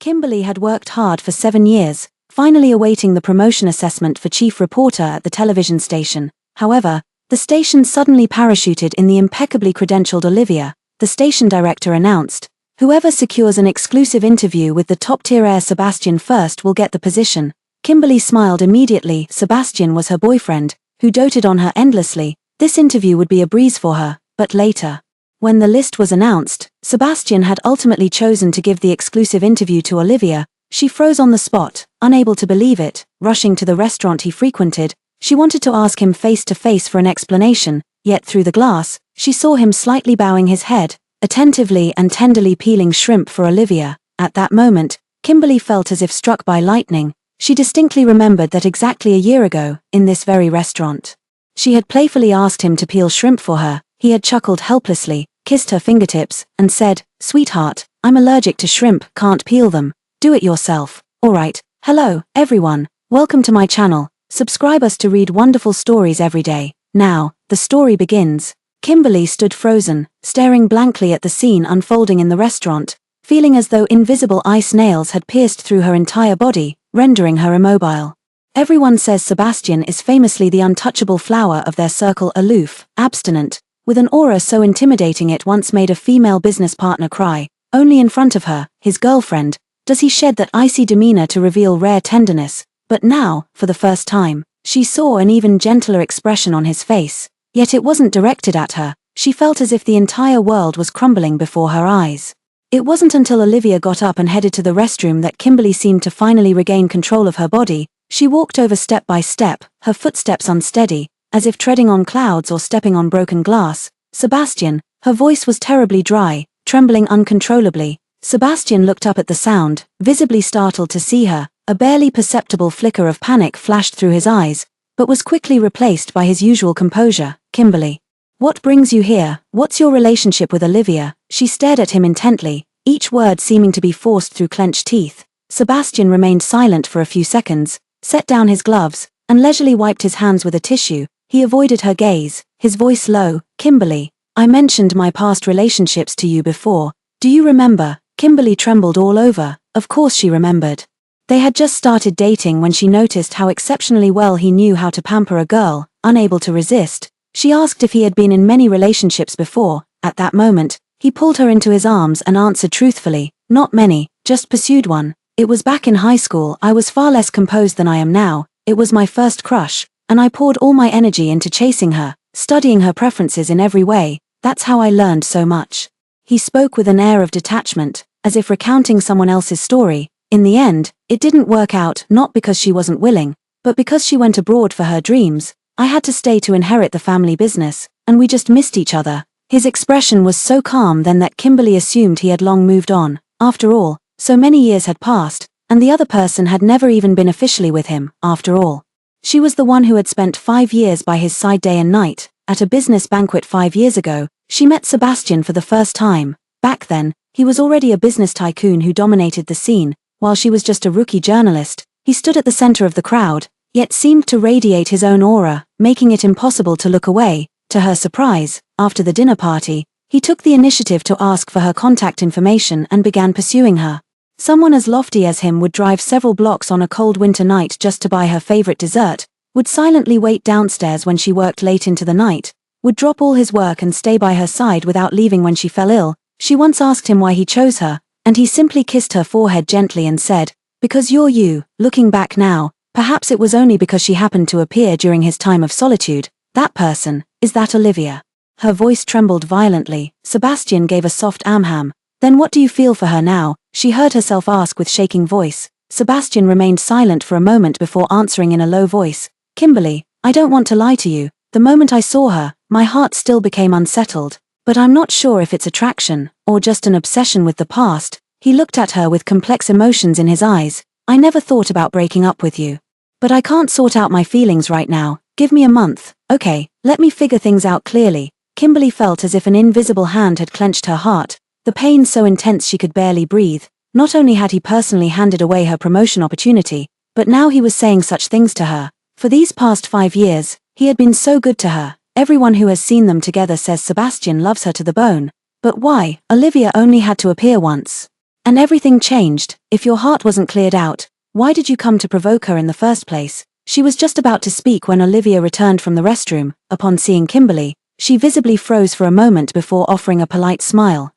Kimberly had worked hard for 7 years, finally awaiting the promotion assessment for chief reporter at the television station. However, the station suddenly parachuted in the impeccably credentialed Olivia. The station director announced, "Whoever secures an exclusive interview with the top-tier heir Sebastian first will get the position." Kimberly smiled immediately. Sebastian was her boyfriend, who doted on her endlessly. This interview would be a breeze for her, but later, when the list was announced, Sebastian had ultimately chosen to give the exclusive interview to Olivia. She froze on the spot, unable to believe it. Rushing to the restaurant he frequented, she wanted to ask him face to face for an explanation, yet through the glass, she saw him slightly bowing his head, attentively and tenderly peeling shrimp for Olivia. At that moment, Kimberly felt as if struck by lightning. She distinctly remembered that exactly a year ago, in this very restaurant, she had playfully asked him to peel shrimp for her. He had chuckled helplessly, kissed her fingertips, and said, "Sweetheart, I'm allergic to shrimp, can't peel them. Do it yourself." Alright, hello, everyone. Welcome to my channel. Subscribe us to read wonderful stories every day. Now, the story begins. Kimberly stood frozen, staring blankly at the scene unfolding in the restaurant, feeling as though invisible ice nails had pierced through her entire body, rendering her immobile. Everyone says Sebastian is famously the untouchable flower of their circle, aloof, abstinent, with an aura so intimidating it once made a female business partner cry. Only in front of her, his girlfriend, does he shed that icy demeanor to reveal rare tenderness. But now, for the first time, she saw an even gentler expression on his face. Yet it wasn't directed at her. She felt as if the entire world was crumbling before her eyes. It wasn't until Olivia got up and headed to the restroom that Kimberly seemed to finally regain control of her body. She walked over step by step, her footsteps unsteady, as if treading on clouds or stepping on broken glass. "Sebastian," her voice was terribly dry, trembling uncontrollably. Sebastian looked up at the sound, visibly startled to see her. A barely perceptible flicker of panic flashed through his eyes, but was quickly replaced by his usual composure. "Kimberly, what brings you here? What's your relationship with Olivia?" She stared at him intently, each word seeming to be forced through clenched teeth. Sebastian remained silent for a few seconds, set down his gloves, and leisurely wiped his hands with a tissue. He avoided her gaze, his voice low. "Kimberly, I mentioned my past relationships to you before. Do you remember?" Kimberly trembled all over. Of course she remembered. They had just started dating when she noticed how exceptionally well he knew how to pamper a girl. Unable to resist, she asked if he had been in many relationships before. At that moment, he pulled her into his arms and answered truthfully, "Not many, just pursued one. It was back in high school. I was far less composed than I am now. It was my first crush, and I poured all my energy into chasing her, studying her preferences in every way. That's how I learned so much." He spoke with an air of detachment, as if recounting someone else's story. "In the end, it didn't work out, not because she wasn't willing, but because she went abroad for her dreams. I had to stay to inherit the family business, and we just missed each other." His expression was so calm then that Kimberly assumed he had long moved on. After all, so many years had passed, and the other person had never even been officially with him. After all, she was the one who had spent 5 years by his side day and night. At a business banquet 5 years ago, she met Sebastian for the first time. Back then, he was already a business tycoon who dominated the scene, while she was just a rookie journalist. He stood at the center of the crowd, yet seemed to radiate his own aura, making it impossible to look away. To her surprise, after the dinner party, he took the initiative to ask for her contact information and began pursuing her. Someone as lofty as him would drive several blocks on a cold winter night just to buy her favorite dessert, would silently wait downstairs when she worked late into the night, would drop all his work and stay by her side without leaving when she fell ill. She once asked him why he chose her, and he simply kissed her forehead gently and said, "Because you're you." Looking back now, perhaps it was only because she happened to appear during his time of solitude. "That person, is that Olivia?" Her voice trembled violently. Sebastian gave a soft "Amham." "Then what do you feel for her now?" she heard herself ask with shaking voice. Sebastian remained silent for a moment before answering in a low voice, "Kimberly, I don't want to lie to you. The moment I saw her, my heart still became unsettled. But I'm not sure if it's attraction, or just an obsession with the past." He looked at her with complex emotions in his eyes. "I never thought about breaking up with you. But I can't sort out my feelings right now. Give me a month, okay? Let me figure things out clearly." Kimberly felt as if an invisible hand had clenched her heart, the pain so intense she could barely breathe. Not only had he personally handed away her promotion opportunity, but now he was saying such things to her. For these past 5 years, he had been so good to her. Everyone who has seen them together says Sebastian loves her to the bone. But why? Olivia only had to appear once. And everything changed. If your heart wasn't cleared out, why did you come to provoke her in the first place? She was just about to speak when Olivia returned from the restroom. Upon seeing Kimberly, she visibly froze for a moment before offering a polite smile.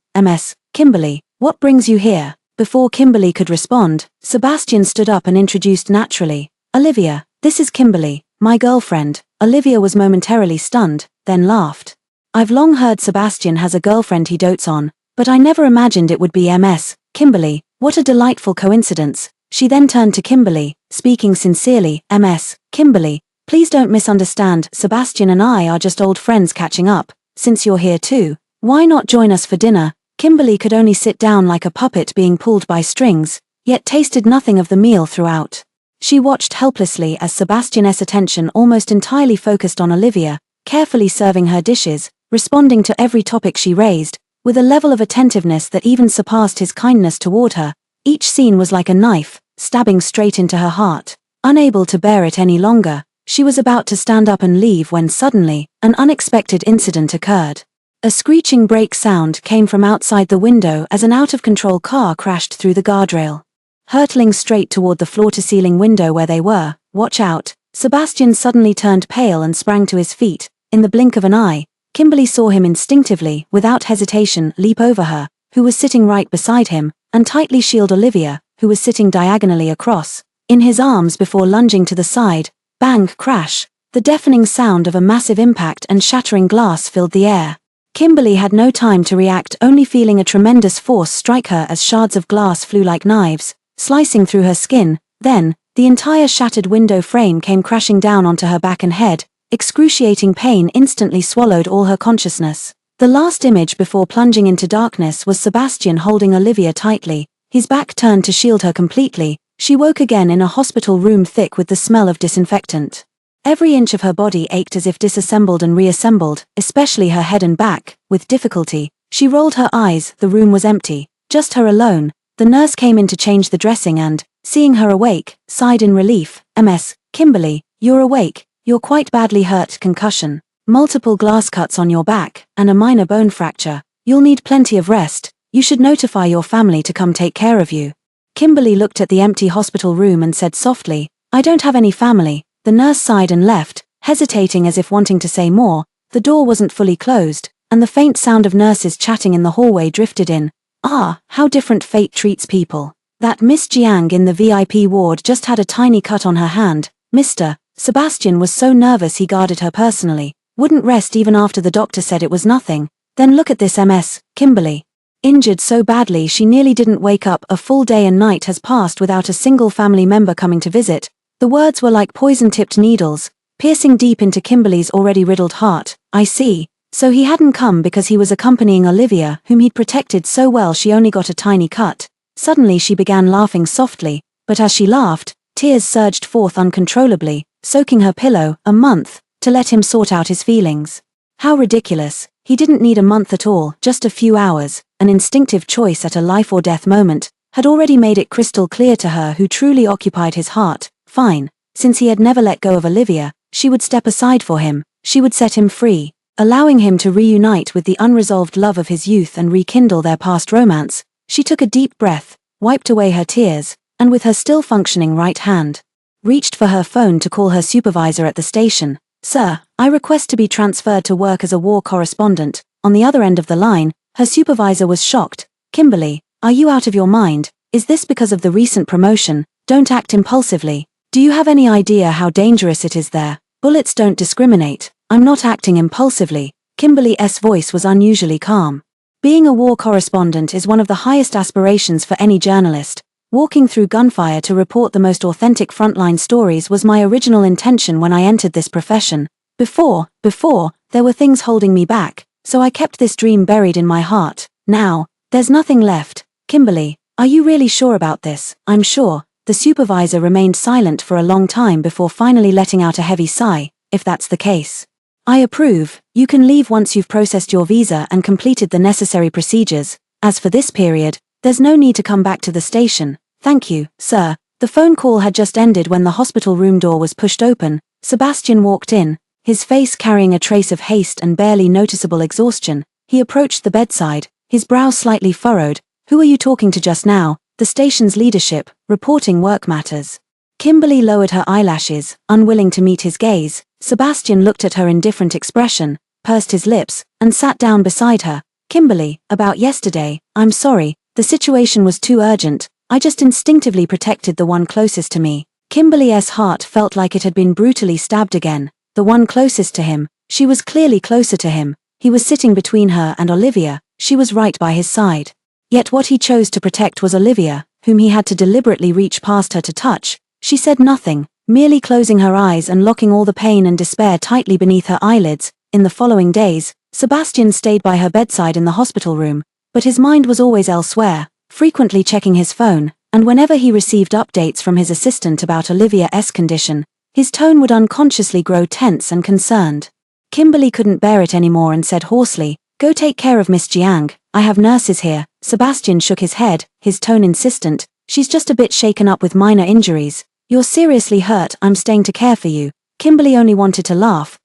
Kimberly, what brings you here? Before Kimberly could respond, Sebastian stood up and introduced naturally. Olivia, this is Kimberly, my girlfriend. Olivia was momentarily stunned, then laughed. I've long heard Sebastian has a girlfriend he dotes on, but I never imagined it would be Kimberly, what a delightful coincidence. She then turned to Kimberly, speaking sincerely. Kimberly, please don't misunderstand, Sebastian and I are just old friends catching up. Since you're here too, why not join us for dinner? Kimberly could only sit down like a puppet being pulled by strings, yet tasted nothing of the meal throughout. She watched helplessly as Sebastian's attention almost entirely focused on Olivia, carefully serving her dishes, responding to every topic she raised, with a level of attentiveness that even surpassed his kindness toward her. Each scene was like a knife, stabbing straight into her heart. Unable to bear it any longer, she was about to stand up and leave when suddenly, an unexpected incident occurred. A screeching brake sound came from outside the window as an out-of-control car crashed through the guardrail. Hurtling straight toward the floor-to-ceiling window where they were, watch out, Sebastian suddenly turned pale and sprang to his feet. In the blink of an eye, Kimberly saw him instinctively, without hesitation, leap over her, who was sitting right beside him, and tightly shield Olivia, who was sitting diagonally across, in his arms before lunging to the side. Bang, crash. The deafening sound of a massive impact and shattering glass filled the air. Kimberly had no time to react, only feeling a tremendous force strike her as shards of glass flew like knives, slicing through her skin. Then, the entire shattered window frame came crashing down onto her back and head. Excruciating pain instantly swallowed all her consciousness. The last image before plunging into darkness was Sebastian holding Olivia tightly, his back turned to shield her completely. She woke again in a hospital room thick with the smell of disinfectant. Every inch of her body ached as if disassembled and reassembled, especially her head and back. With difficulty, she rolled her eyes. The room was empty, just her alone. The nurse came in to change the dressing and, seeing her awake, sighed in relief. Kimberly, you're awake. You're quite badly hurt, concussion, multiple glass cuts on your back, and a minor bone fracture. You'll need plenty of rest. You should notify your family to come take care of you. Kimberly looked at the empty hospital room and said softly, I don't have any family. The nurse sighed and left, hesitating as if wanting to say more. The door wasn't fully closed, and the faint sound of nurses chatting in the hallway drifted in. Ah, how different fate treats people. That Miss Jiang in the VIP ward just had a tiny cut on her hand. Mr. Sebastian was so nervous he guarded her personally, wouldn't rest even after the doctor said it was nothing. Then look at this Kimberly. Injured so badly she nearly didn't wake up. A full day and night has passed without a single family member coming to visit. The words were like poison-tipped needles, piercing deep into Kimberly's already riddled heart. I see. So he hadn't come because he was accompanying Olivia, whom he'd protected so well she only got a tiny cut. Suddenly she began laughing softly, but as she laughed, tears surged forth uncontrollably, soaking her pillow. A month, to let him sort out his feelings. How ridiculous. He didn't need a month at all, just a few hours. An instinctive choice at a life-or-death moment had already made it crystal clear to her who truly occupied his heart. Fine. Since he had never let go of Olivia, she would step aside for him. She would set him free, allowing him to reunite with the unresolved love of his youth and rekindle their past romance. She took a deep breath, wiped away her tears, and with her still functioning right hand, reached for her phone to call her supervisor at the station. Sir, I request to be transferred to work as a war correspondent. On the other end of the line, her supervisor was shocked. Kimberly, are you out of your mind? Is this because of the recent promotion? Don't act impulsively. Do you have any idea how dangerous it is there? Bullets don't discriminate. I'm not acting impulsively. Kimberly's voice was unusually calm. Being a war correspondent is one of the highest aspirations for any journalist. Walking through gunfire to report the most authentic frontline stories was my original intention when I entered this profession. Before, there were things holding me back, so I kept this dream buried in my heart. Now, there's nothing left. Kimberly, are you really sure about this? I'm sure. The supervisor remained silent for a long time before finally letting out a heavy sigh. If that's the case, I approve. You can leave once you've processed your visa and completed the necessary procedures. As for this period, there's no need to come back to the station. Thank you, sir. The phone call had just ended when the hospital room door was pushed open. Sebastian walked in, his face carrying a trace of haste and barely noticeable exhaustion. He approached the bedside, his brow slightly furrowed, Who are you talking to just now? The station's leadership, reporting work matters. Kimberly lowered her eyelashes, unwilling to meet his gaze. Sebastian looked at her in different expression, pursed his lips, and sat down beside her. Kimberly, about yesterday, I'm sorry, the situation was too urgent. I just instinctively protected the one closest to me. Kimberly's heart felt like it had been brutally stabbed again. The one closest to him. She was clearly closer to him. He was sitting between her and Olivia. She was right by his side. Yet what he chose to protect was Olivia, whom he had to deliberately reach past her to touch. She said nothing, merely closing her eyes and locking all the pain and despair tightly beneath her eyelids. In the following days, Sebastian stayed by her bedside in the hospital room, but his mind was always elsewhere, frequently checking his phone, and whenever he received updates from his assistant about Olivia's condition, his tone would unconsciously grow tense and concerned. Kimberly couldn't bear it anymore and said hoarsely, "Go take care of Miss Jiang, I have nurses here." Sebastian shook his head, his tone insistent, "She's just a bit shaken up with minor injuries. You're seriously hurt, I'm staying to care for you." Kimberly only wanted to laugh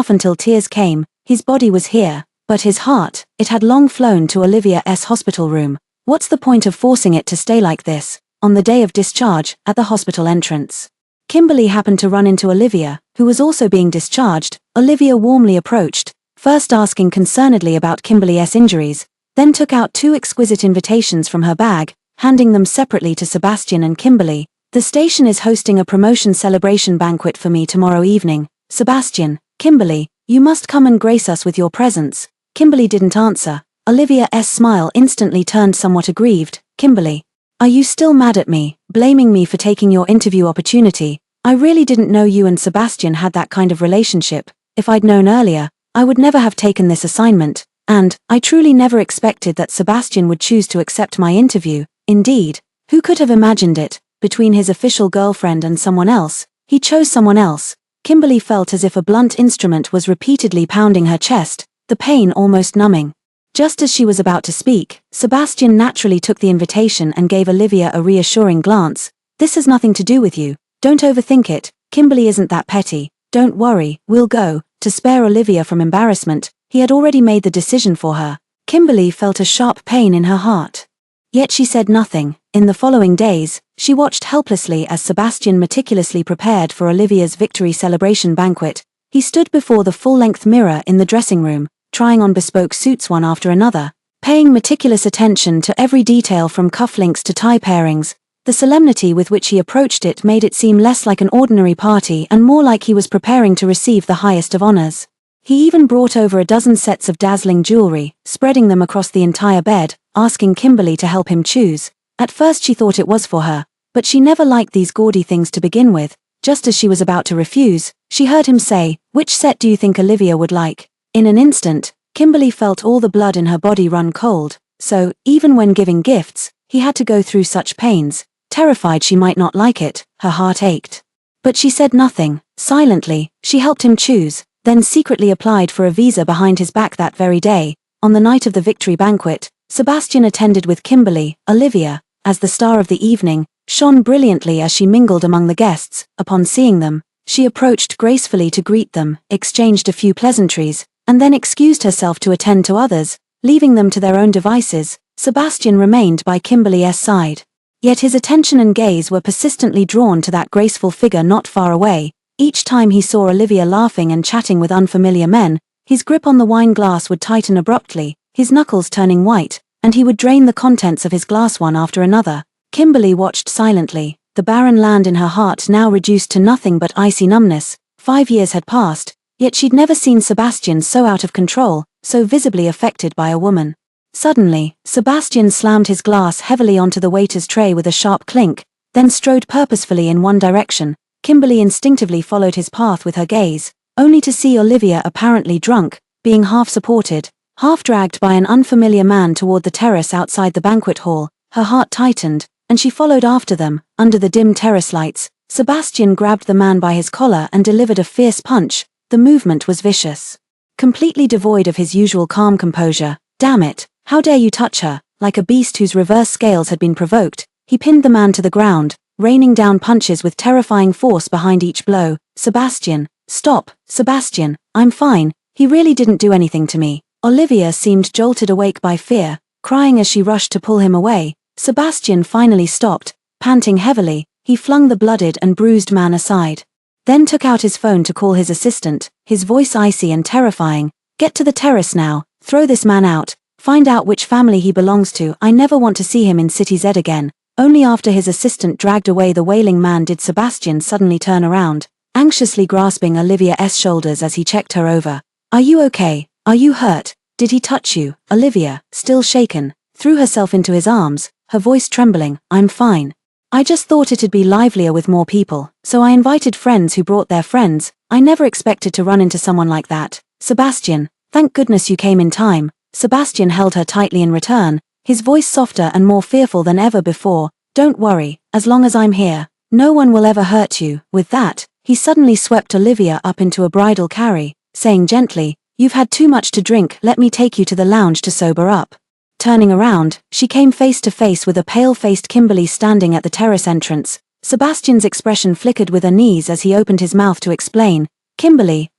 until tears came. His body was here, but his heart, it had long flown to Olivia's hospital room. What's the point of forcing it to stay like this? On the day of discharge, at the hospital entrance, Kimberly happened to run into Olivia, who was also being discharged. Olivia warmly approached, first asking concernedly about Kimberly's injuries, then took out 2 exquisite invitations from her bag, handing them separately to Sebastian and Kimberly. "The station is hosting a promotion celebration banquet for me tomorrow evening. Sebastian, Kimberly, you must come and grace us with your presence." Kimberly didn't answer. Olivia's smile instantly turned somewhat aggrieved. "Kimberly, are you still mad at me, blaming me for taking your interview opportunity? I really didn't know you and Sebastian had that kind of relationship. If I'd known earlier, I would never have taken this assignment, and I truly never expected that Sebastian would choose to accept my interview. Indeed, who could have imagined it? Between his official girlfriend and someone else, he chose someone else." Kimberly felt as if a blunt instrument was repeatedly pounding her chest, the pain almost numbing. Just as she was about to speak, Sebastian naturally took the invitation and gave Olivia a reassuring glance. "This has nothing to do with you. Don't overthink it. Kimberly isn't that petty. Don't worry, we'll go." To spare Olivia from embarrassment, he had already made the decision for her. Kimberly felt a sharp pain in her heart. Yet she said nothing. In the following days, she watched helplessly as Sebastian meticulously prepared for Olivia's victory celebration banquet. He stood before the full-length mirror in the dressing room, trying on bespoke suits one after another, paying meticulous attention to every detail from cufflinks to tie pairings. The solemnity with which he approached it made it seem less like an ordinary party and more like he was preparing to receive the highest of honors. He even brought over a dozen sets of dazzling jewelry, spreading them across the entire bed, asking Kimberly to help him choose. At first she thought it was for her, but she never liked these gaudy things to begin with. Just as she was about to refuse, she heard him say, "Which set do you think Olivia would like?" In an instant, Kimberly felt all the blood in her body run cold. So, even when giving gifts, he had to go through such pains. Terrified she might not like it, her heart ached. But she said nothing. Silently, she helped him choose, then secretly applied for a visa behind his back that very day. On the night of the victory banquet, Sebastian attended with Kimberly. Olivia, as the star of the evening, shone brilliantly as she mingled among the guests. Upon seeing them, she approached gracefully to greet them, exchanged a few pleasantries, and then excused herself to attend to others, leaving them to their own devices. Sebastian remained by Kimberly's side. Yet his attention and gaze were persistently drawn to that graceful figure not far away. Each time he saw Olivia laughing and chatting with unfamiliar men, his grip on the wine glass would tighten abruptly, his knuckles turning white, and he would drain the contents of his glass one after another. Kimberly watched silently, the barren land in her heart now reduced to nothing but icy numbness. 5 years had passed, yet she'd never seen Sebastian so out of control, so visibly affected by a woman. Suddenly, Sebastian slammed his glass heavily onto the waiter's tray with a sharp clink, then strode purposefully in one direction. Kimberly instinctively followed his path with her gaze, only to see Olivia apparently drunk, being half supported, half dragged by an unfamiliar man toward the terrace outside the banquet hall. Her heart tightened, and she followed after them. Under the dim terrace lights, Sebastian grabbed the man by his collar and delivered a fierce punch. The movement was vicious, completely devoid of his usual calm composure. "Damn it, how dare you touch her?" Like a beast whose reverse scales had been provoked, he pinned the man to the ground, raining down punches with terrifying force behind each blow. "Sebastian, stop, Sebastian, I'm fine, he really didn't do anything to me." Olivia seemed jolted awake by fear, crying as she rushed to pull him away. Sebastian finally stopped. Panting heavily, he flung the blooded and bruised man aside. Then took out his phone to call his assistant, his voice icy and terrifying. "Get to the terrace now, throw this man out, find out which family he belongs to. I never want to see him in City Z again." Only after his assistant dragged away the wailing man did Sebastian suddenly turn around, anxiously grasping Olivia's shoulders as he checked her over. "Are you okay? Are you hurt? Did he touch you?" Olivia, still shaken, threw herself into his arms, her voice trembling. "I'm fine. I just thought it'd be livelier with more people, so I invited friends who brought their friends. I never expected to run into someone like that." "Sebastian, thank goodness you came in time." Sebastian held her tightly in return, his voice softer and more fearful than ever before. "Don't worry, as long as I'm here, no one will ever hurt you." With that, he suddenly swept Olivia up into a bridal carry, saying gently, "You've had too much to drink, let me take you to the lounge to sober up." Turning around, she came face to face with a pale-faced Kimberly standing at the terrace entrance. Sebastian's expression flickered with unease as he opened his mouth to explain. "Kimberly,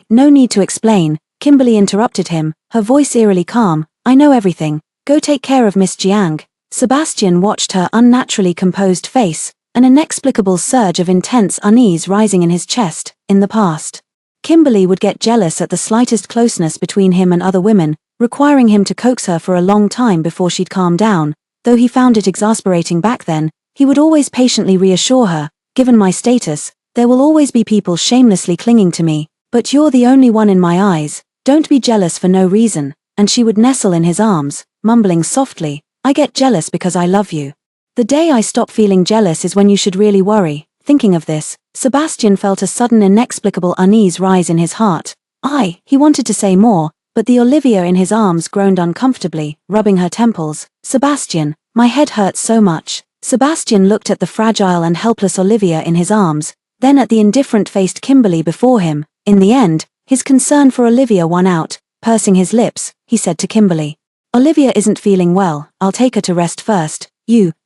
no need to explain." Kimberly interrupted him, her voice eerily calm. "I know everything. Go take care of Miss Jiang." Sebastian watched her unnaturally composed face, an inexplicable surge of intense unease rising in his chest. In the past, Kimberly would get jealous at the slightest closeness between him and other women, requiring him to coax her for a long time before she'd calm down. Though he found it exasperating back then, he would always patiently reassure her, "Given my status, there will always be people shamelessly clinging to me, but you're the only one in my eyes. Don't be jealous for no reason." And she would nestle in his arms, mumbling softly, "I get jealous because I love you. The day I stop feeling jealous is when you should really worry." Thinking of this, Sebastian felt a sudden inexplicable unease rise in his heart. He wanted to say more, but the Olivia in his arms groaned uncomfortably, rubbing her temples. "Sebastian, my head hurts so much." Sebastian looked at the fragile and helpless Olivia in his arms, then at the indifferent-faced Kimberly before him. In the end, his concern for Olivia won out. Pursing his lips, he said to Kimberly, "Olivia isn't feeling well, I'll take her to rest first.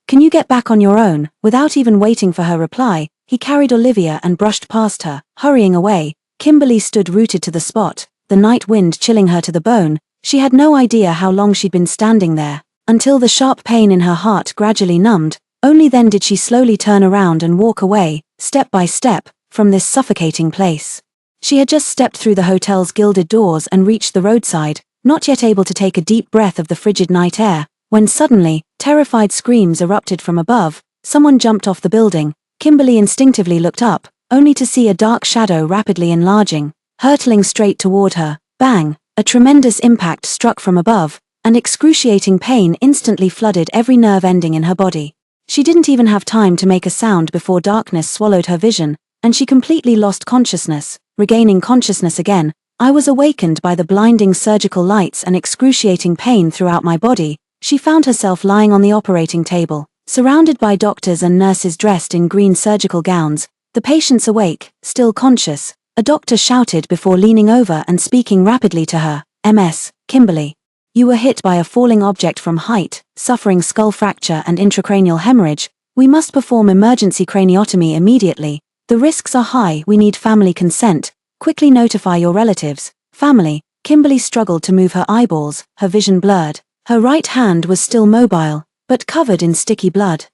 Can you get back on your own?" Without even waiting for her reply, he carried Olivia and brushed past her, hurrying away. Kimberly stood rooted to the spot, the night wind chilling her to the bone. She had no idea how long she'd been standing there, until the sharp pain in her heart gradually numbed. Only then did she slowly turn around and walk away, step by step, from this suffocating place. She had just stepped through the hotel's gilded doors and reached the roadside, not yet able to take a deep breath of the frigid night air, when suddenly, terrified screams erupted from above. Someone jumped off the building. Kimberly instinctively looked up, only to see a dark shadow rapidly enlarging, hurtling straight toward her. Bang! A tremendous impact struck from above, and excruciating pain instantly flooded every nerve ending in her body. She didn't even have time to make a sound before darkness swallowed her vision, and she completely lost consciousness. Regaining consciousness again, I was awakened by the blinding surgical lights and excruciating pain throughout my body. She found herself lying on the operating table, surrounded by doctors and nurses dressed in green surgical gowns. The patient's awake, still conscious, a doctor shouted before leaning over and speaking rapidly to her. "Ms. Kimberly, you were hit by a falling object from height, suffering skull fracture and intracranial hemorrhage. We must perform emergency craniotomy immediately. The risks are high. We need family consent. Quickly notify your relatives." Family. Kimberly struggled to move her eyeballs, her vision blurred. Her right hand was still mobile, but covered in sticky blood.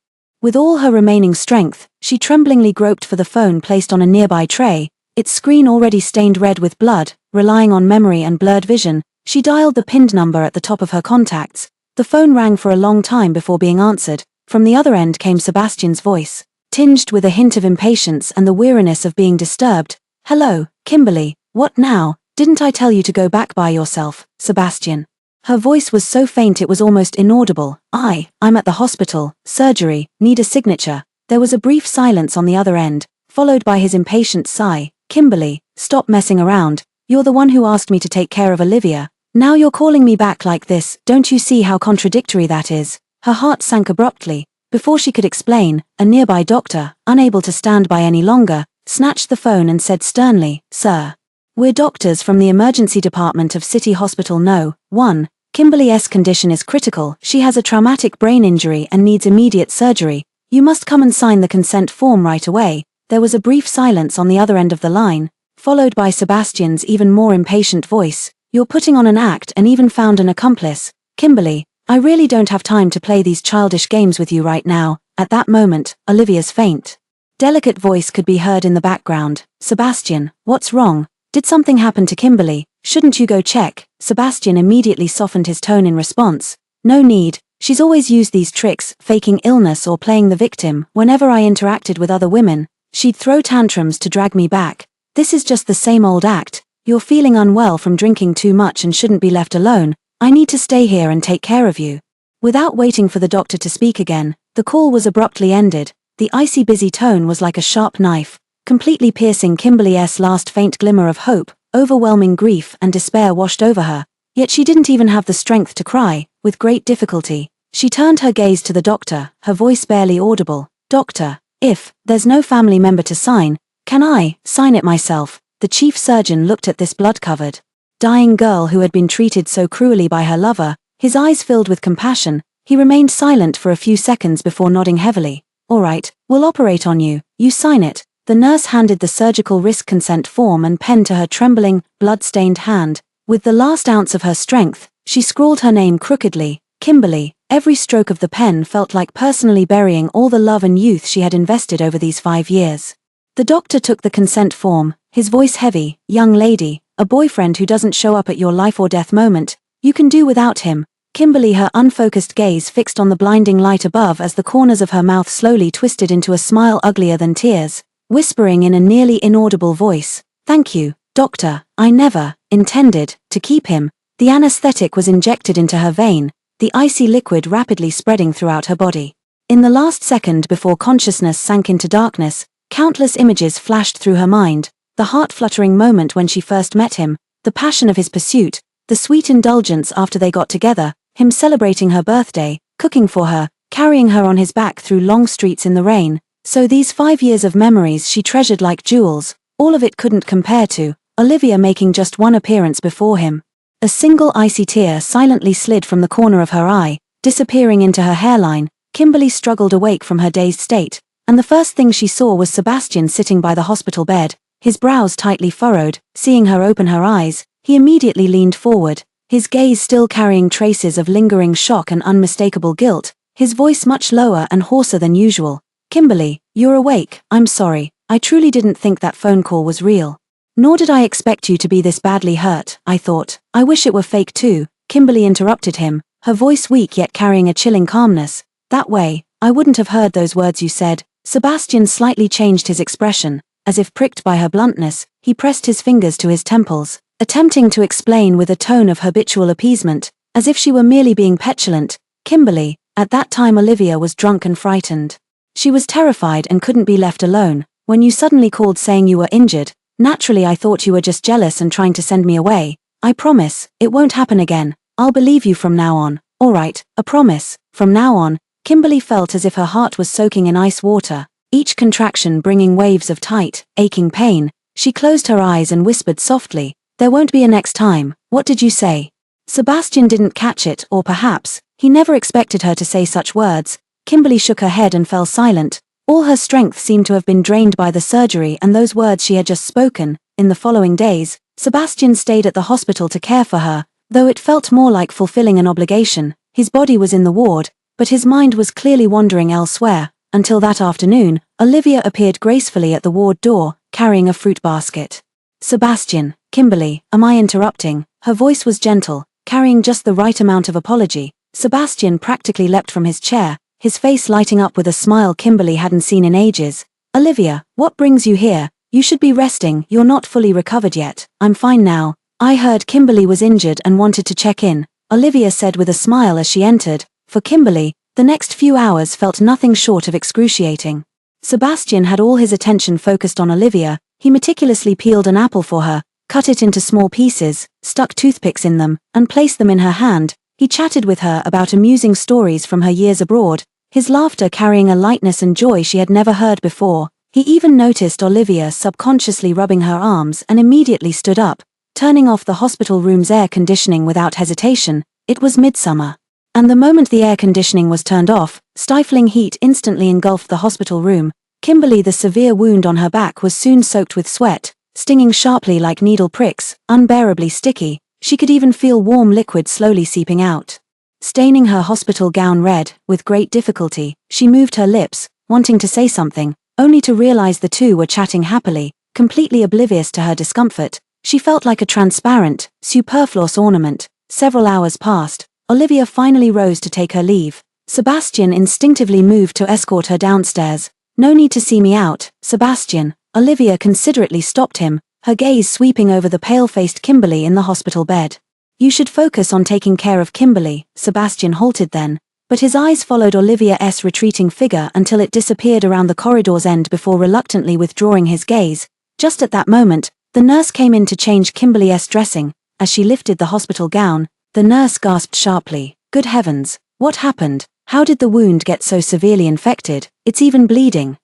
With all her remaining strength, she tremblingly groped for the phone placed on a nearby tray, its screen already stained red with blood. Relying on memory and blurred vision, she dialed the pinned number at the top of her contacts. The phone rang for a long time before being answered. From the other end came Sebastian's voice, tinged with a hint of impatience and the weariness of being disturbed. "Hello, Kimberly, what now? Didn't I tell you to go back by yourself, Sebastian?" Her voice was so faint it was almost inaudible. I'm at the hospital, surgery, need a signature." There was a brief silence on the other end, followed by his impatient sigh. "Kimberly, stop messing around. You're the one who asked me to take care of Olivia. Now you're calling me back like this. Don't you see how contradictory that is?" Her heart sank abruptly. Before she could explain, a nearby doctor, unable to stand by any longer, snatched the phone and said sternly, "Sir, we're doctors from the emergency department of City Hospital No. 1. Kimberly's condition is critical. She has a traumatic brain injury and needs immediate surgery. You must come and sign the consent form right away." There was a brief silence on the other end of the line, followed by Sebastian's even more impatient voice. "You're putting on an act and even found an accomplice. Kimberly, I really don't have time to play these childish games with you right now." At that moment, Olivia's faint, delicate voice could be heard in the background. "Sebastian, what's wrong? Did something happen to Kimberly? Shouldn't you go check?" Sebastian immediately softened his tone in response. "No need. She's always used these tricks, faking illness or playing the victim. Whenever I interacted with other women, she'd throw tantrums to drag me back. This is just the same old act. You're feeling unwell from drinking too much and shouldn't be left alone. I need to stay here and take care of you." Without waiting for the doctor to speak again, the call was abruptly ended. The icy busy tone was like a sharp knife, completely piercing Kimberly's last faint glimmer of hope. Overwhelming grief and despair washed over her, yet she didn't even have the strength to cry. With great difficulty, she turned her gaze to the doctor, her voice barely audible. "Doctor, if there's no family member to sign, can I sign it myself?" The chief surgeon looked at this blood-covered, dying girl who had been treated so cruelly by her lover, his eyes filled with compassion. He remained silent for a few seconds before nodding heavily. "All right, we'll operate on you. You sign it." The nurse handed the surgical risk consent form and pen to her trembling, blood-stained hand. With the last ounce of her strength, she scrawled her name crookedly, Kimberly. Every stroke of the pen felt like personally burying all the love and youth she had invested over these 5 years. The doctor took the consent form, his voice heavy. "Young lady, a boyfriend who doesn't show up at your life or death moment, you can do without him." Kimberly, her unfocused gaze fixed on the blinding light above as the corners of her mouth slowly twisted into a smile uglier than tears, whispering in a nearly inaudible voice, "Thank you, doctor. I never intended to keep him." The anesthetic was injected into her vein, the icy liquid rapidly spreading throughout her body. In the last second before consciousness sank into darkness, countless images flashed through her mind. The heart-fluttering moment when she first met him, the passion of his pursuit, the sweet indulgence after they got together, him celebrating her birthday, cooking for her, carrying her on his back through long streets in the rain. So these 5 years of memories she treasured like jewels. All of it couldn't compare to Olivia making just one appearance before him. A single icy tear silently slid from the corner of her eye, disappearing into her hairline. Kimberly struggled awake from her dazed state, and the first thing she saw was Sebastian sitting by the hospital bed, his brows tightly furrowed. Seeing her open her eyes, he immediately leaned forward, his gaze still carrying traces of lingering shock and unmistakable guilt, his voice much lower and hoarser than usual. "Kimberly, you're awake. I'm sorry. I truly didn't think that phone call was real. Nor did I expect you to be this badly hurt. I thought, I wish it were fake too." Kimberly interrupted him, her voice weak yet carrying a chilling calmness. "That way, I wouldn't have heard those words you said." Sebastian slightly changed his expression, as if pricked by her bluntness. He pressed his fingers to his temples, attempting to explain with a tone of habitual appeasement, as if she were merely being petulant. "Kimberly, at that time Olivia was drunk and frightened. She was terrified and couldn't be left alone. When you suddenly called saying you were injured, naturally I thought you were just jealous and trying to send me away. I promise, it won't happen again. I'll believe you from now on." "All right, a promise. From now on." Kimberly felt as if her heart was soaking in ice water, each contraction bringing waves of tight, aching pain. She closed her eyes and whispered softly, "There won't be a next time." "What did you say?" Sebastian didn't catch it, or perhaps, he never expected her to say such words. Kimberly shook her head and fell silent. All her strength seemed to have been drained by the surgery and those words she had just spoken. In the following days, Sebastian stayed at the hospital to care for her, though it felt more like fulfilling an obligation. His body was in the ward, but his mind was clearly wandering elsewhere. Until that afternoon, Olivia appeared gracefully at the ward door, carrying a fruit basket. "Sebastian, Kimberly, am I interrupting?" Her voice was gentle, carrying just the right amount of apology. Sebastian practically leapt from his chair, his face lighting up with a smile Kimberly hadn't seen in ages. "Olivia, what brings you here? You should be resting. You're not fully recovered yet." "I'm fine now. I heard Kimberly was injured and wanted to check in," Olivia said with a smile as she entered. For Kimberly, the next few hours felt nothing short of excruciating. Sebastian had all his attention focused on Olivia. He meticulously peeled an apple for her, cut it into small pieces, stuck toothpicks in them, and placed them in her hand. He chatted with her about amusing stories from her years abroad, his laughter carrying a lightness and joy she had never heard before. He even noticed Olivia subconsciously rubbing her arms and immediately stood up, turning off the hospital room's air conditioning without hesitation. It was midsummer. And the moment the air conditioning was turned off, stifling heat instantly engulfed the hospital room. Kimberly, the severe wound on her back was soon soaked with sweat, stinging sharply like needle pricks, unbearably sticky. She could even feel warm liquid slowly seeping out. staining her hospital gown red. With great difficulty, she moved her lips, wanting to say something, only to realize the two were chatting happily, completely oblivious to her discomfort. She felt like a transparent, superfluous ornament. Several hours passed. Olivia finally rose to take her leave. Sebastian instinctively moved to escort her downstairs. "No need to see me out, Sebastian." Olivia considerately stopped him, her gaze sweeping over the pale-faced Kimberly in the hospital bed. "You should focus on taking care of Kimberly." Sebastian halted then, but his eyes followed Olivia's retreating figure until it disappeared around the corridor's end before reluctantly withdrawing his gaze. Just at that moment, the nurse came in to change Kimberly's dressing. As she lifted the hospital gown, the nurse gasped sharply, "Good heavens, what happened? How did the wound get so severely infected? It's even bleeding."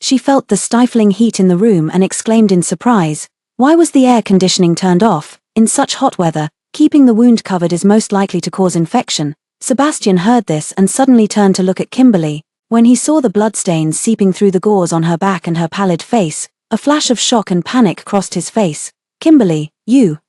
She felt the stifling heat in the room and exclaimed in surprise, "Why was the air conditioning turned off? In such hot weather, keeping the wound covered is most likely to cause infection." Sebastian heard this and suddenly turned to look at Kimberly. When he saw the bloodstains seeping through the gauze on her back and her pallid face, a flash of shock and panic crossed his face. "Kimberly,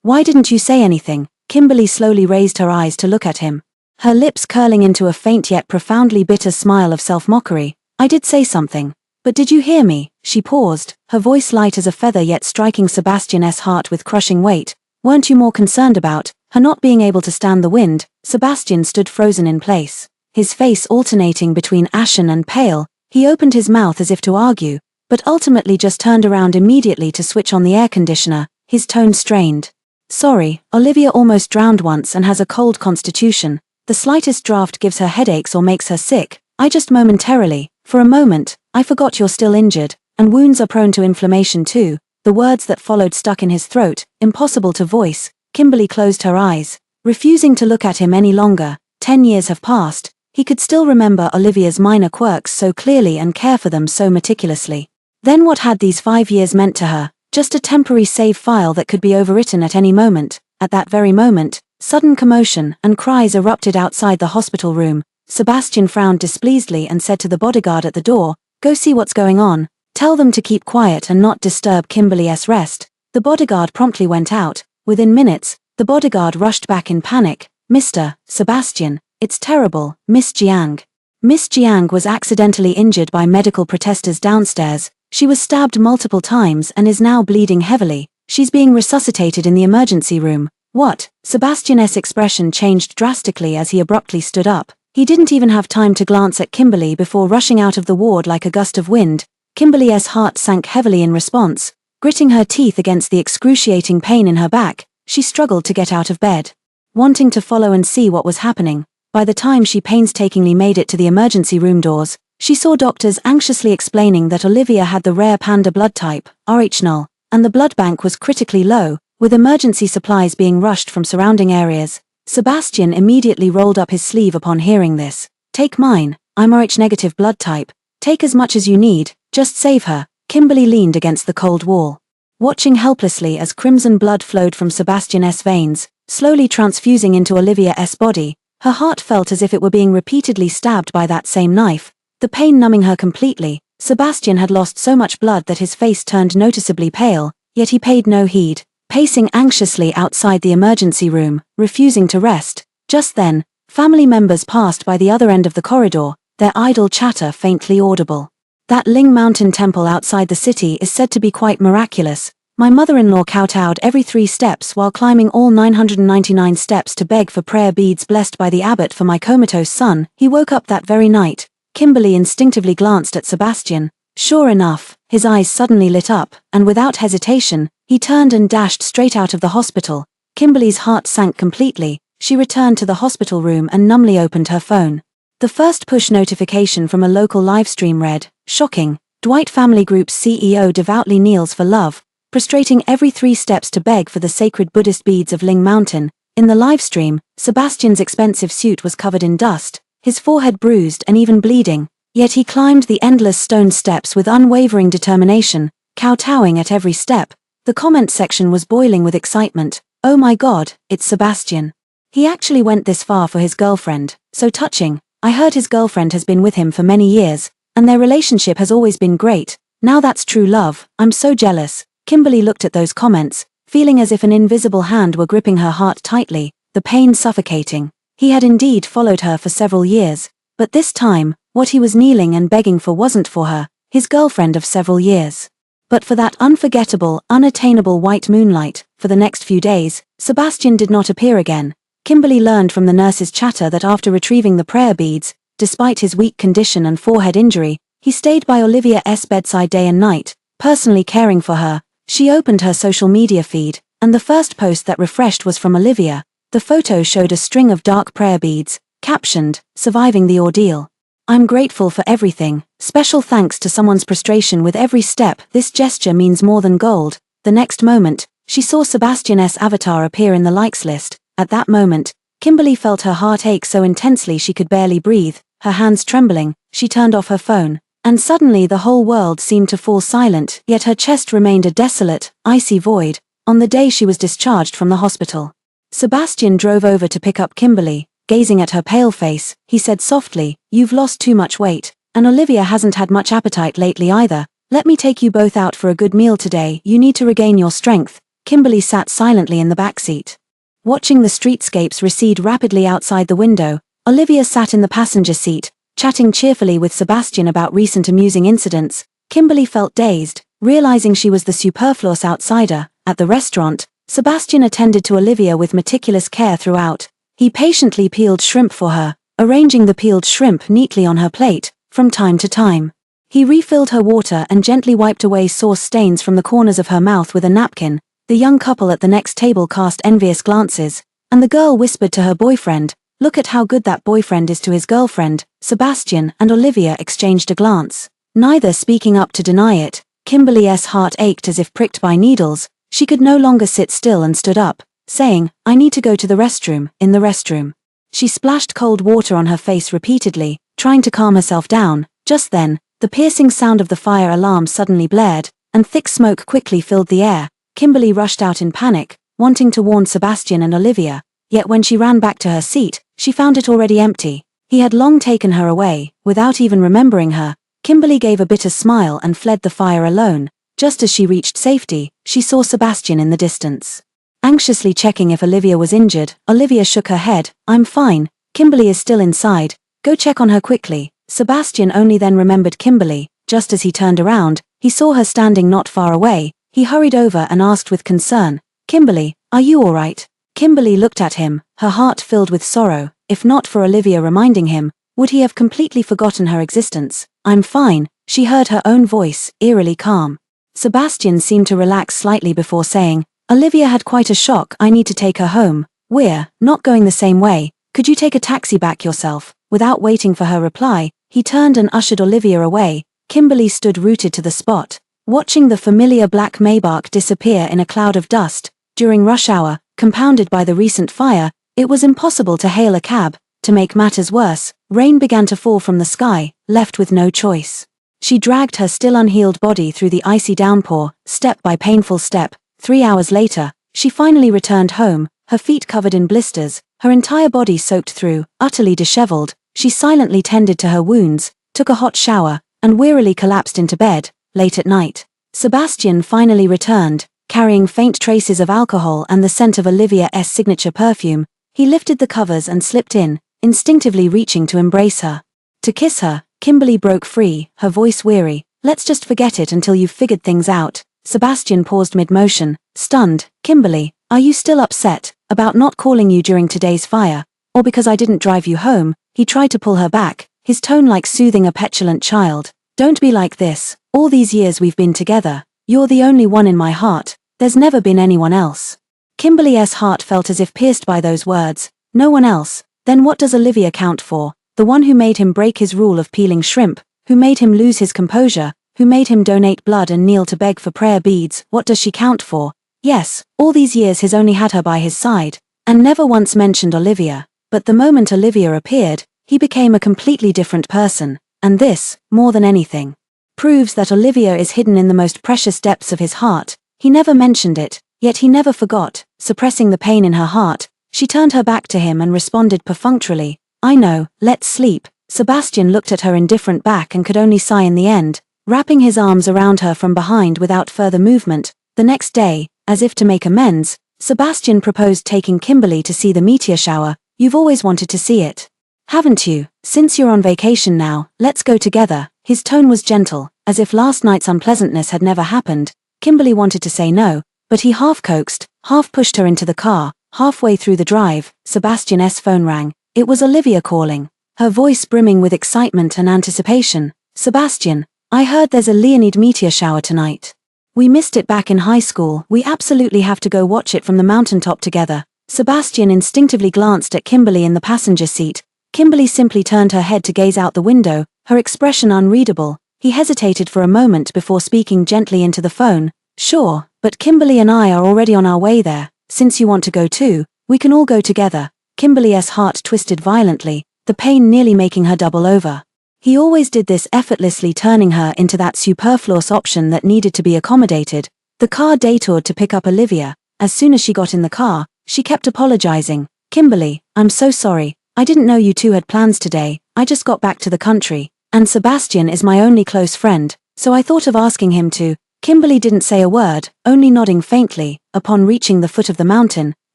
why didn't you say anything?" Kimberly slowly raised her eyes to look at him, her lips curling into a faint yet profoundly bitter smile of self-mockery. "I did say something. But did you hear me?" She paused, her voice light as a feather yet striking Sebastian's heart with crushing weight. "Weren't you more concerned about her not being able to stand the wind?" Sebastian stood frozen in place, his face alternating between ashen and pale. He opened his mouth as if to argue, but ultimately just turned around immediately to switch on the air conditioner, his tone strained. "Sorry, Olivia almost drowned once and has a cold constitution. The slightest draft gives her headaches or makes her sick. I just momentarily, for a moment, I forgot you're still injured, and wounds are prone to inflammation too." The words that followed stuck in his throat, impossible to voice. Kimberly closed her eyes, refusing to look at him any longer. 10 years have passed. He could still remember Olivia's minor quirks so clearly and care for them so meticulously. Then what had these 5 years meant to her? Just a temporary save file that could be overwritten at any moment. At that very moment, sudden commotion and cries erupted outside the hospital room. Sebastian frowned displeasedly and said to the bodyguard at the door, "Go see what's going on. Tell them to keep quiet and not disturb Kimberly's rest." The bodyguard promptly went out. Within minutes, the bodyguard rushed back in panic. "Mr. Sebastian, it's terrible, Miss Jiang." Miss Jiang was accidentally injured by medical protesters downstairs. She was stabbed multiple times and is now bleeding heavily. She's being resuscitated in the emergency room. "What?" Sebastian's expression changed drastically as he abruptly stood up. He didn't even have time to glance at Kimberly before rushing out of the ward like a gust of wind. Kimberly's heart sank heavily in response. Gritting her teeth against the excruciating pain in her back, she struggled to get out of bed, wanting to follow and see what was happening. By the time she painstakingly made it to the emergency room doors, she saw doctors anxiously explaining that Olivia had the rare panda blood type, Rh-null, and the blood bank was critically low, with emergency supplies being rushed from surrounding areas. Sebastian immediately rolled up his sleeve upon hearing this. "Take mine, I'm Rh-negative blood type. Take as much as you need, just save her." Kimberly leaned against the cold wall, watching helplessly as crimson blood flowed from Sebastian's veins, slowly transfusing into Olivia's body. Her heart felt as if it were being repeatedly stabbed by that same knife, the pain numbing her completely. Sebastian had lost so much blood that his face turned noticeably pale, yet he paid no heed, pacing anxiously outside the emergency room, refusing to rest. Just then, family members passed by the other end of the corridor, their idle chatter faintly audible. "That Ling Mountain temple outside the city is said to be quite miraculous. My mother-in-law kowtowed every 3 steps while climbing all 999 steps to beg for prayer beads blessed by the abbot for my comatose son. He woke up that very night." Kimberly instinctively glanced at Sebastian. Sure enough, his eyes suddenly lit up, and without hesitation, he turned and dashed straight out of the hospital. Kimberly's heart sank completely. She returned to the hospital room and numbly opened her phone. The first push notification from a local livestream read, "Shocking, Dwight Family Group's CEO devoutly kneels for love, prostrating every 3 steps to beg for the sacred Buddhist beads of Ling Mountain." In the livestream, Sebastian's expensive suit was covered in dust, his forehead bruised and even bleeding, yet he climbed the endless stone steps with unwavering determination, kowtowing at every step. The comment section was boiling with excitement. "Oh my God, it's Sebastian. He actually went this far for his girlfriend, so touching. I heard his girlfriend has been with him for many years, and their relationship has always been great. Now that's true love. I'm so jealous." Kimberly looked at those comments, feeling as if an invisible hand were gripping her heart tightly, the pain suffocating. He had indeed followed her for several years, but this time, what he was kneeling and begging for wasn't for her, his girlfriend of several years, but for that unforgettable, unattainable white moonlight. For the next few days, Sebastian did not appear again. Kimberly learned from the nurse's chatter that after retrieving the prayer beads, despite his weak condition and forehead injury, he stayed by Olivia's bedside day and night, personally caring for her. She opened her social media feed, and the first post that refreshed was from Olivia. The photo showed a string of dark prayer beads, captioned, "Surviving the ordeal. I'm grateful for everything. Special thanks to someone's prostration with every step. This gesture means more than gold." The next moment, she saw Sebastian's avatar appear in the likes list. At that moment, Kimberly felt her heart ache so intensely she could barely breathe. Her hands trembling, she turned off her phone, and suddenly the whole world seemed to fall silent, yet her chest remained a desolate, icy void. On the day she was discharged from the hospital, Sebastian drove over to pick up Kimberly. Gazing at her pale face, he said softly, "You've lost too much weight, and Olivia hasn't had much appetite lately either. Let me take you both out for a good meal today. You need to regain your strength." Kimberly sat silently in the backseat, watching the streetscapes recede rapidly outside the window. Olivia sat in the passenger seat, chatting cheerfully with Sebastian about recent amusing incidents. Kimberly felt dazed, realizing she was the superfluous outsider. At the restaurant, Sebastian attended to Olivia with meticulous care throughout. He patiently peeled shrimp for her, arranging the peeled shrimp neatly on her plate. From time to time, he refilled her water and gently wiped away sauce stains from the corners of her mouth with a napkin. The young couple at the next table cast envious glances, and the girl whispered to her boyfriend, "Look at how good that boyfriend is to his girlfriend." Sebastian and Olivia exchanged a glance, neither speaking up to deny it. Kimberly's heart ached as if pricked by needles. She could no longer sit still and stood up, saying, "I need to go to the restroom." In the restroom, she splashed cold water on her face repeatedly, trying to calm herself down. Just then, the piercing sound of the fire alarm suddenly blared, and thick smoke quickly filled the air. Kimberly rushed out in panic, wanting to warn Sebastian and Olivia, yet when she ran back to her seat, she found it already empty. He had long taken her away, without even remembering her. Kimberly gave a bitter smile and fled the fire alone. Just as she reached safety, she saw Sebastian in the distance, anxiously checking if Olivia was injured. Olivia shook her head. "I'm fine. Kimberly is still inside. Go check on her quickly." Sebastian only then remembered Kimberly. Just as he turned around, he saw her standing not far away. He hurried over and asked with concern, "Kimberly, are you all right?" Kimberly looked at him, her heart filled with sorrow. If not for Olivia reminding him, would he have completely forgotten her existence? "I'm fine," she heard her own voice, eerily calm. Sebastian seemed to relax slightly before saying, "Olivia had quite a shock. I need to take her home. We're not going the same way. Could you take a taxi back yourself?" Without waiting for her reply, he turned and ushered Olivia away. Kimberly stood rooted to the spot, watching the familiar black Maybach disappear in a cloud of dust. During rush hour, compounded by the recent fire, it was impossible to hail a cab. To make matters worse, rain began to fall from the sky. Left with no choice, she dragged her still unhealed body through the icy downpour, step by painful step. 3 hours later, she finally returned home, her feet covered in blisters, her entire body soaked through. Utterly disheveled, she silently tended to her wounds, took a hot shower, and wearily collapsed into bed. Late at night, Sebastian finally returned, carrying faint traces of alcohol and the scent of Olivia's signature perfume. He lifted the covers and slipped in, instinctively reaching to embrace her. To kiss her, Kimberly broke free, her voice weary. "Let's just forget it until you've figured things out." Sebastian paused mid-motion, stunned. "Kimberly, are you still upset about not calling you during today's fire? Or because I didn't drive you home?" He tried to pull her back, his tone like soothing a petulant child. "Don't be like this. All these years we've been together, you're the only one in my heart. There's never been anyone else." Kimberly's heart felt as if pierced by those words. No one else. Then what does Olivia count for? The one who made him break his rule of peeling shrimp, who made him lose his composure, who made him donate blood and kneel to beg for prayer beads. What does she count for? Yes, all these years he's only had her by his side, and never once mentioned Olivia. But the moment Olivia appeared, he became a completely different person. And this, more than anything, proves that Olivia is hidden in the most precious depths of his heart. He never mentioned it, yet he never forgot. Suppressing the pain in her heart, she turned her back to him and responded perfunctorily, "I know, let's sleep." Sebastian looked at her indifferent back and could only sigh in the end, wrapping his arms around her from behind without further movement. The next day, as if to make amends, Sebastian proposed taking Kimberly to see the meteor shower. You've always wanted to see it. Haven't you? Since you're on vacation now, let's go together." His tone was gentle, as if last night's unpleasantness had never happened. Kimberly wanted to say no, but he half coaxed, half pushed her into the car. Halfway through the drive, Sebastian's phone rang. It was Olivia calling, her voice brimming with excitement and anticipation. "Sebastian, I heard there's a Leonid meteor shower tonight. We missed it back in high school. We absolutely have to go watch it from the mountaintop together." Sebastian instinctively glanced at Kimberly in the passenger seat. Kimberly simply turned her head to gaze out the window, her expression unreadable. He hesitated for a moment before speaking gently into the phone. "Sure, but Kimberly and I are already on our way there. Since you want to go too, we can all go together." Kimberly's heart twisted violently, the pain nearly making her double over. He always did this effortlessly, turning her into that superfluous option that needed to be accommodated. The car detoured to pick up Olivia. As soon as she got in the car, she kept apologizing. "Kimberly, I'm so sorry. I didn't know you two had plans today. I just got back to the country. And Sebastian is my only close friend, so I thought of asking him to." Kimberly didn't say a word, only nodding faintly, upon reaching the foot of the mountain,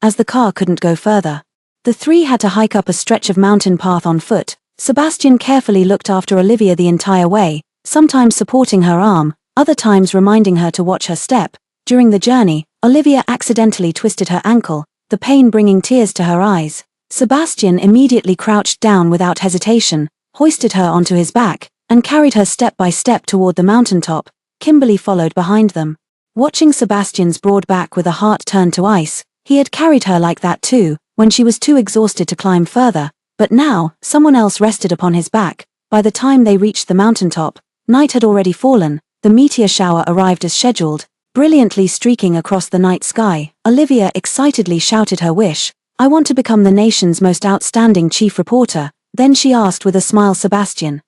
as the car couldn't go further. The three had to hike up a stretch of mountain path on foot. Sebastian carefully looked after Olivia the entire way, sometimes supporting her arm, other times reminding her to watch her step. During the journey, Olivia accidentally twisted her ankle, the pain bringing tears to her eyes. Sebastian immediately crouched down without hesitation, hoisted her onto his back, and carried her step by step toward the mountaintop. Kimberly followed behind them. Watching Sebastian's broad back with a heart turned to ice, he had carried her like that too, when she was too exhausted to climb further, but now, someone else rested upon his back. By the time they reached the mountaintop, night had already fallen. The meteor shower arrived as scheduled, brilliantly streaking across the night sky. Olivia excitedly shouted her wish. "I want to become the nation's most outstanding chief reporter." Then she asked with a smile, Sebastian,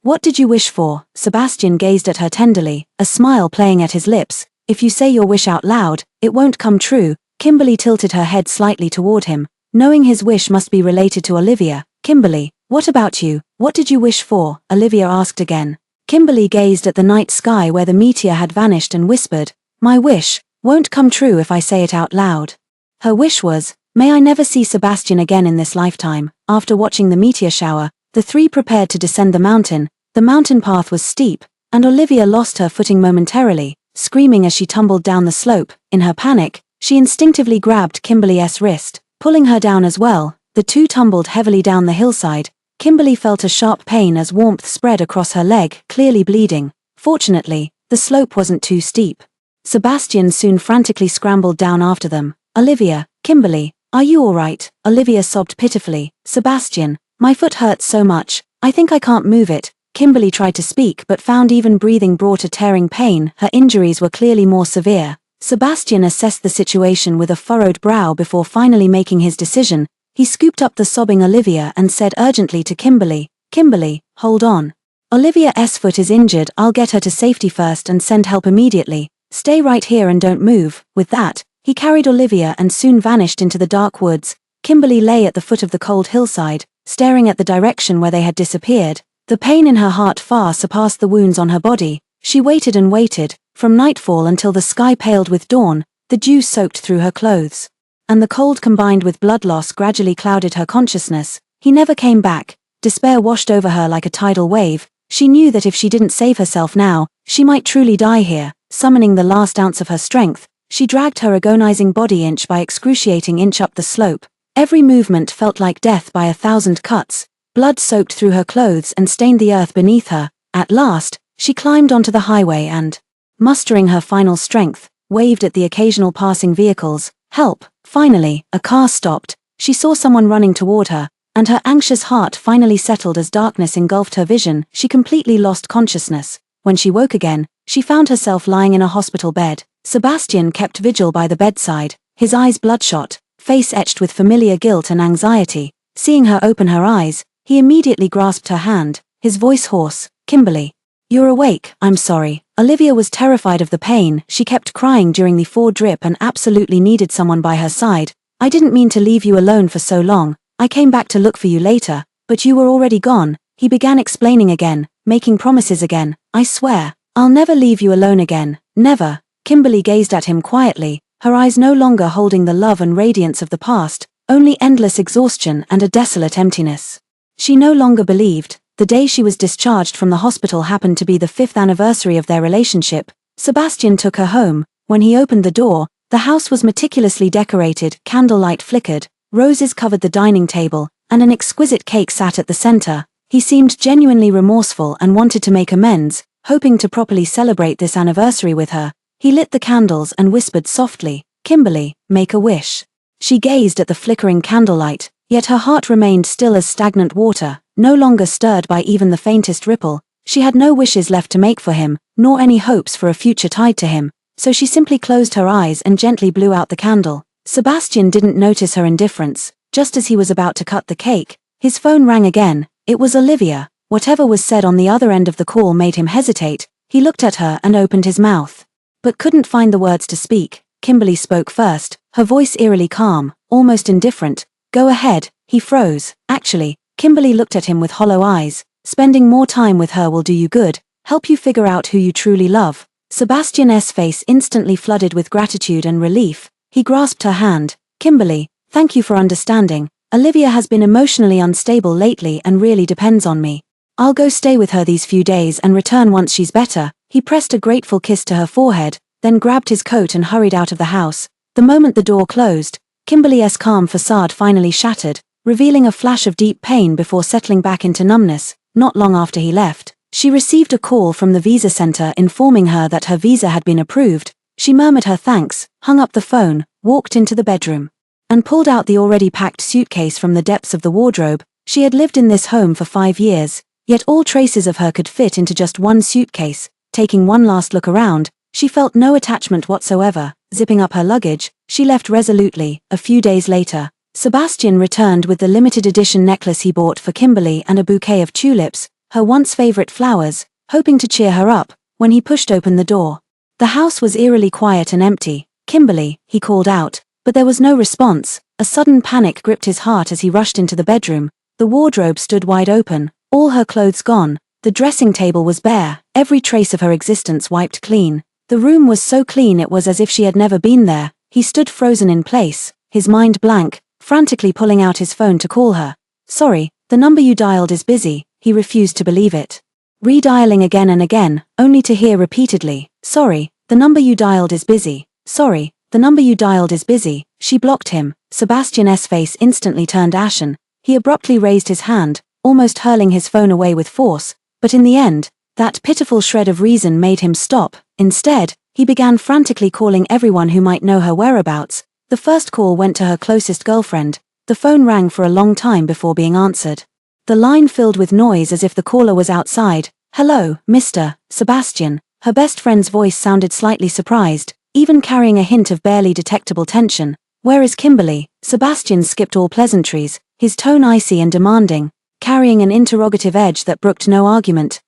what did you wish for?" Sebastian gazed at her tenderly, a smile playing at his lips. "If you say your wish out loud, it won't come true." Kimberly tilted her head slightly toward him, knowing his wish must be related to Olivia. "Kimberly, what about you? What did you wish for?" Olivia asked again. Kimberly gazed at the night sky where the meteor had vanished and whispered, "My wish won't come true if I say it out loud." Her wish was, "May I never see Sebastian again in this lifetime." After watching the meteor shower, the three prepared to descend the mountain. The mountain path was steep, and Olivia lost her footing momentarily, screaming as she tumbled down the slope. In her panic, she instinctively grabbed Kimberly's wrist, pulling her down as well. The two tumbled heavily down the hillside. Kimberly felt a sharp pain as warmth spread across her leg, clearly bleeding. Fortunately, the slope wasn't too steep. Sebastian soon frantically scrambled down after them. "Olivia, Kimberly, are you all right?" Olivia sobbed pitifully. "Sebastian, my foot hurts so much, I think I can't move it." Kimberly tried to speak but found even breathing brought a tearing pain. Her injuries were clearly more severe. Sebastian assessed the situation with a furrowed brow before finally making his decision. He scooped up the sobbing Olivia and said urgently to Kimberly, "Kimberly, hold on. Olivia's foot is injured. I'll get her to safety first and send help immediately. Stay right here and don't move." With that, he carried Olivia and soon vanished into the dark woods. Kimberly lay at the foot of the cold hillside, staring at the direction where they had disappeared. The pain in her heart far surpassed the wounds on her body. She waited and waited, from nightfall until the sky paled with dawn. The dew soaked through her clothes, and the cold combined with blood loss gradually clouded her consciousness. He never came back. Despair washed over her like a tidal wave. She knew that if she didn't save herself now, she might truly die here. Summoning the last ounce of her strength, she dragged her agonizing body inch by excruciating inch up the slope. Every movement felt like death by 1,000 cuts. Blood soaked through her clothes and stained the earth beneath her. At last, she climbed onto the highway and, mustering her final strength, waved at the occasional passing vehicles. "Help!" Finally, a car stopped. She saw someone running toward her, and her anxious heart finally settled as darkness engulfed her vision. She completely lost consciousness. When she woke again, she found herself lying in a hospital bed. Sebastian kept vigil by the bedside, his eyes bloodshot, face etched with familiar guilt and anxiety. Seeing her open her eyes, he immediately grasped her hand, his voice hoarse. "Kimberly, you're awake." "I'm sorry." Olivia was terrified of the pain. She kept crying during the drip and absolutely needed someone by her side. "I didn't mean to leave you alone for so long. I came back to look for you later, but you were already gone." He began explaining again, making promises again. "I swear, I'll never leave you alone again. Never." Kimberly gazed at him quietly, her eyes no longer holding the love and radiance of the past. only endless exhaustion and a desolate emptiness. She no longer believed. The day she was discharged from the hospital happened to be the 5th anniversary of their relationship. Sebastian took her home. When he opened the door, the house was meticulously decorated, candlelight flickered, roses covered the dining table, and an exquisite cake sat at the center. He seemed genuinely remorseful and wanted to make amends, hoping to properly celebrate this anniversary with her. He lit the candles and whispered softly, "Kimberly, make a wish." She gazed at the flickering candlelight, yet her heart remained still as stagnant water, no longer stirred by even the faintest ripple. She had no wishes left to make for him, nor any hopes for a future tied to him, so she simply closed her eyes and gently blew out the candle. Sebastian didn't notice her indifference. Just as he was about to cut the cake, his phone rang again. It was Olivia. Whatever was said on the other end of the call made him hesitate. He looked at her and opened his mouth, but couldn't find the words to speak. Kimberly spoke first, her voice eerily calm, almost indifferent. "Go ahead." He froze. Actually, Kimberly looked at him with hollow eyes. "Spending more time with her will do you good, help you figure out who you truly love." Sebastian's face instantly flooded with gratitude and relief. He grasped her hand. "Kimberly, thank you for understanding. Olivia has been emotionally unstable lately and really depends on me. I'll go stay with her these few days and return once she's better." He pressed a grateful kiss to her forehead, then grabbed his coat and hurried out of the house. The moment the door closed, Kimberly's calm facade finally shattered, revealing a flash of deep pain before settling back into numbness. Not long after he left, she received a call from the visa center informing her that her visa had been approved. She murmured her thanks, hung up the phone, walked into the bedroom, and pulled out the already packed suitcase from the depths of the wardrobe. She had lived in this home for 5 years, yet all traces of her could fit into just one suitcase. Taking one last look around, she felt no attachment whatsoever. Zipping up her luggage, she left resolutely. A few days later, Sebastian returned with the limited edition necklace he bought for Kimberly and a bouquet of tulips, her once favorite flowers, hoping to cheer her up. When he pushed open the door, the house was eerily quiet and empty. "Kimberly," he called out, but there was no response. A sudden panic gripped his heart as he rushed into the bedroom. The wardrobe stood wide open, all her clothes gone. The dressing table was bare, every trace of her existence wiped clean. The room was so clean it was as if she had never been there. He stood frozen in place, his mind blank, frantically pulling out his phone to call her. "Sorry, the number you dialed is busy." He refused to believe it. Redialing again and again, only to hear repeatedly, "Sorry, the number you dialed is busy. Sorry, the number you dialed is busy." She blocked him. Sebastian's face instantly turned ashen. He abruptly raised his hand, almost hurling his phone away with force, but in the end, that pitiful shred of reason made him stop. Instead, he began frantically calling everyone who might know her whereabouts. The first call went to her closest girlfriend. The phone rang for a long time before being answered. The line filled with noise as if the caller was outside. "Hello, Mr. Sebastian." Her best friend's voice sounded slightly surprised, even carrying a hint of barely detectable tension. "Where is Kimberly?" Sebastian skipped all pleasantries, his tone icy and demanding, carrying an interrogative edge that brooked no argument.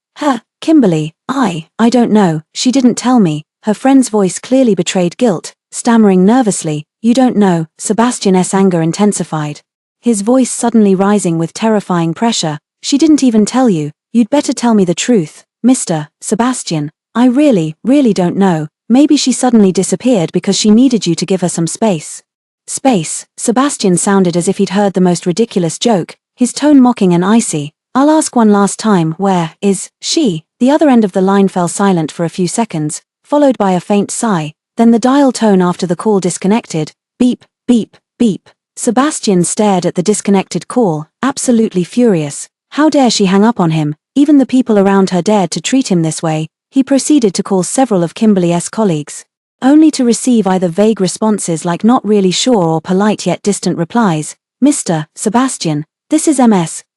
Kimberly, I don't know, she didn't tell me." Her friend's voice clearly betrayed guilt. Stammering nervously, "You don't know." Sebastian's anger intensified, his voice suddenly rising with terrifying pressure. "She didn't even tell you. You'd better tell me the truth, Mr. Sebastian. I really don't know. Maybe she suddenly disappeared because she needed you to give her some space." Space. Sebastian sounded as if he'd heard the most ridiculous joke, his tone mocking and icy. "I'll ask one last time, where is she?" The other end of the line fell silent for a few seconds, followed by a faint sigh. Then the dial tone after the call disconnected. Beep, beep, beep. Sebastian stared at the disconnected call, absolutely furious. How dare she hang up on him? Even the people around her dared to treat him this way. He proceeded to call several of Kimberly's colleagues, only to receive either vague responses like "not really sure" or polite yet distant replies. "Mr. Sebastian, this is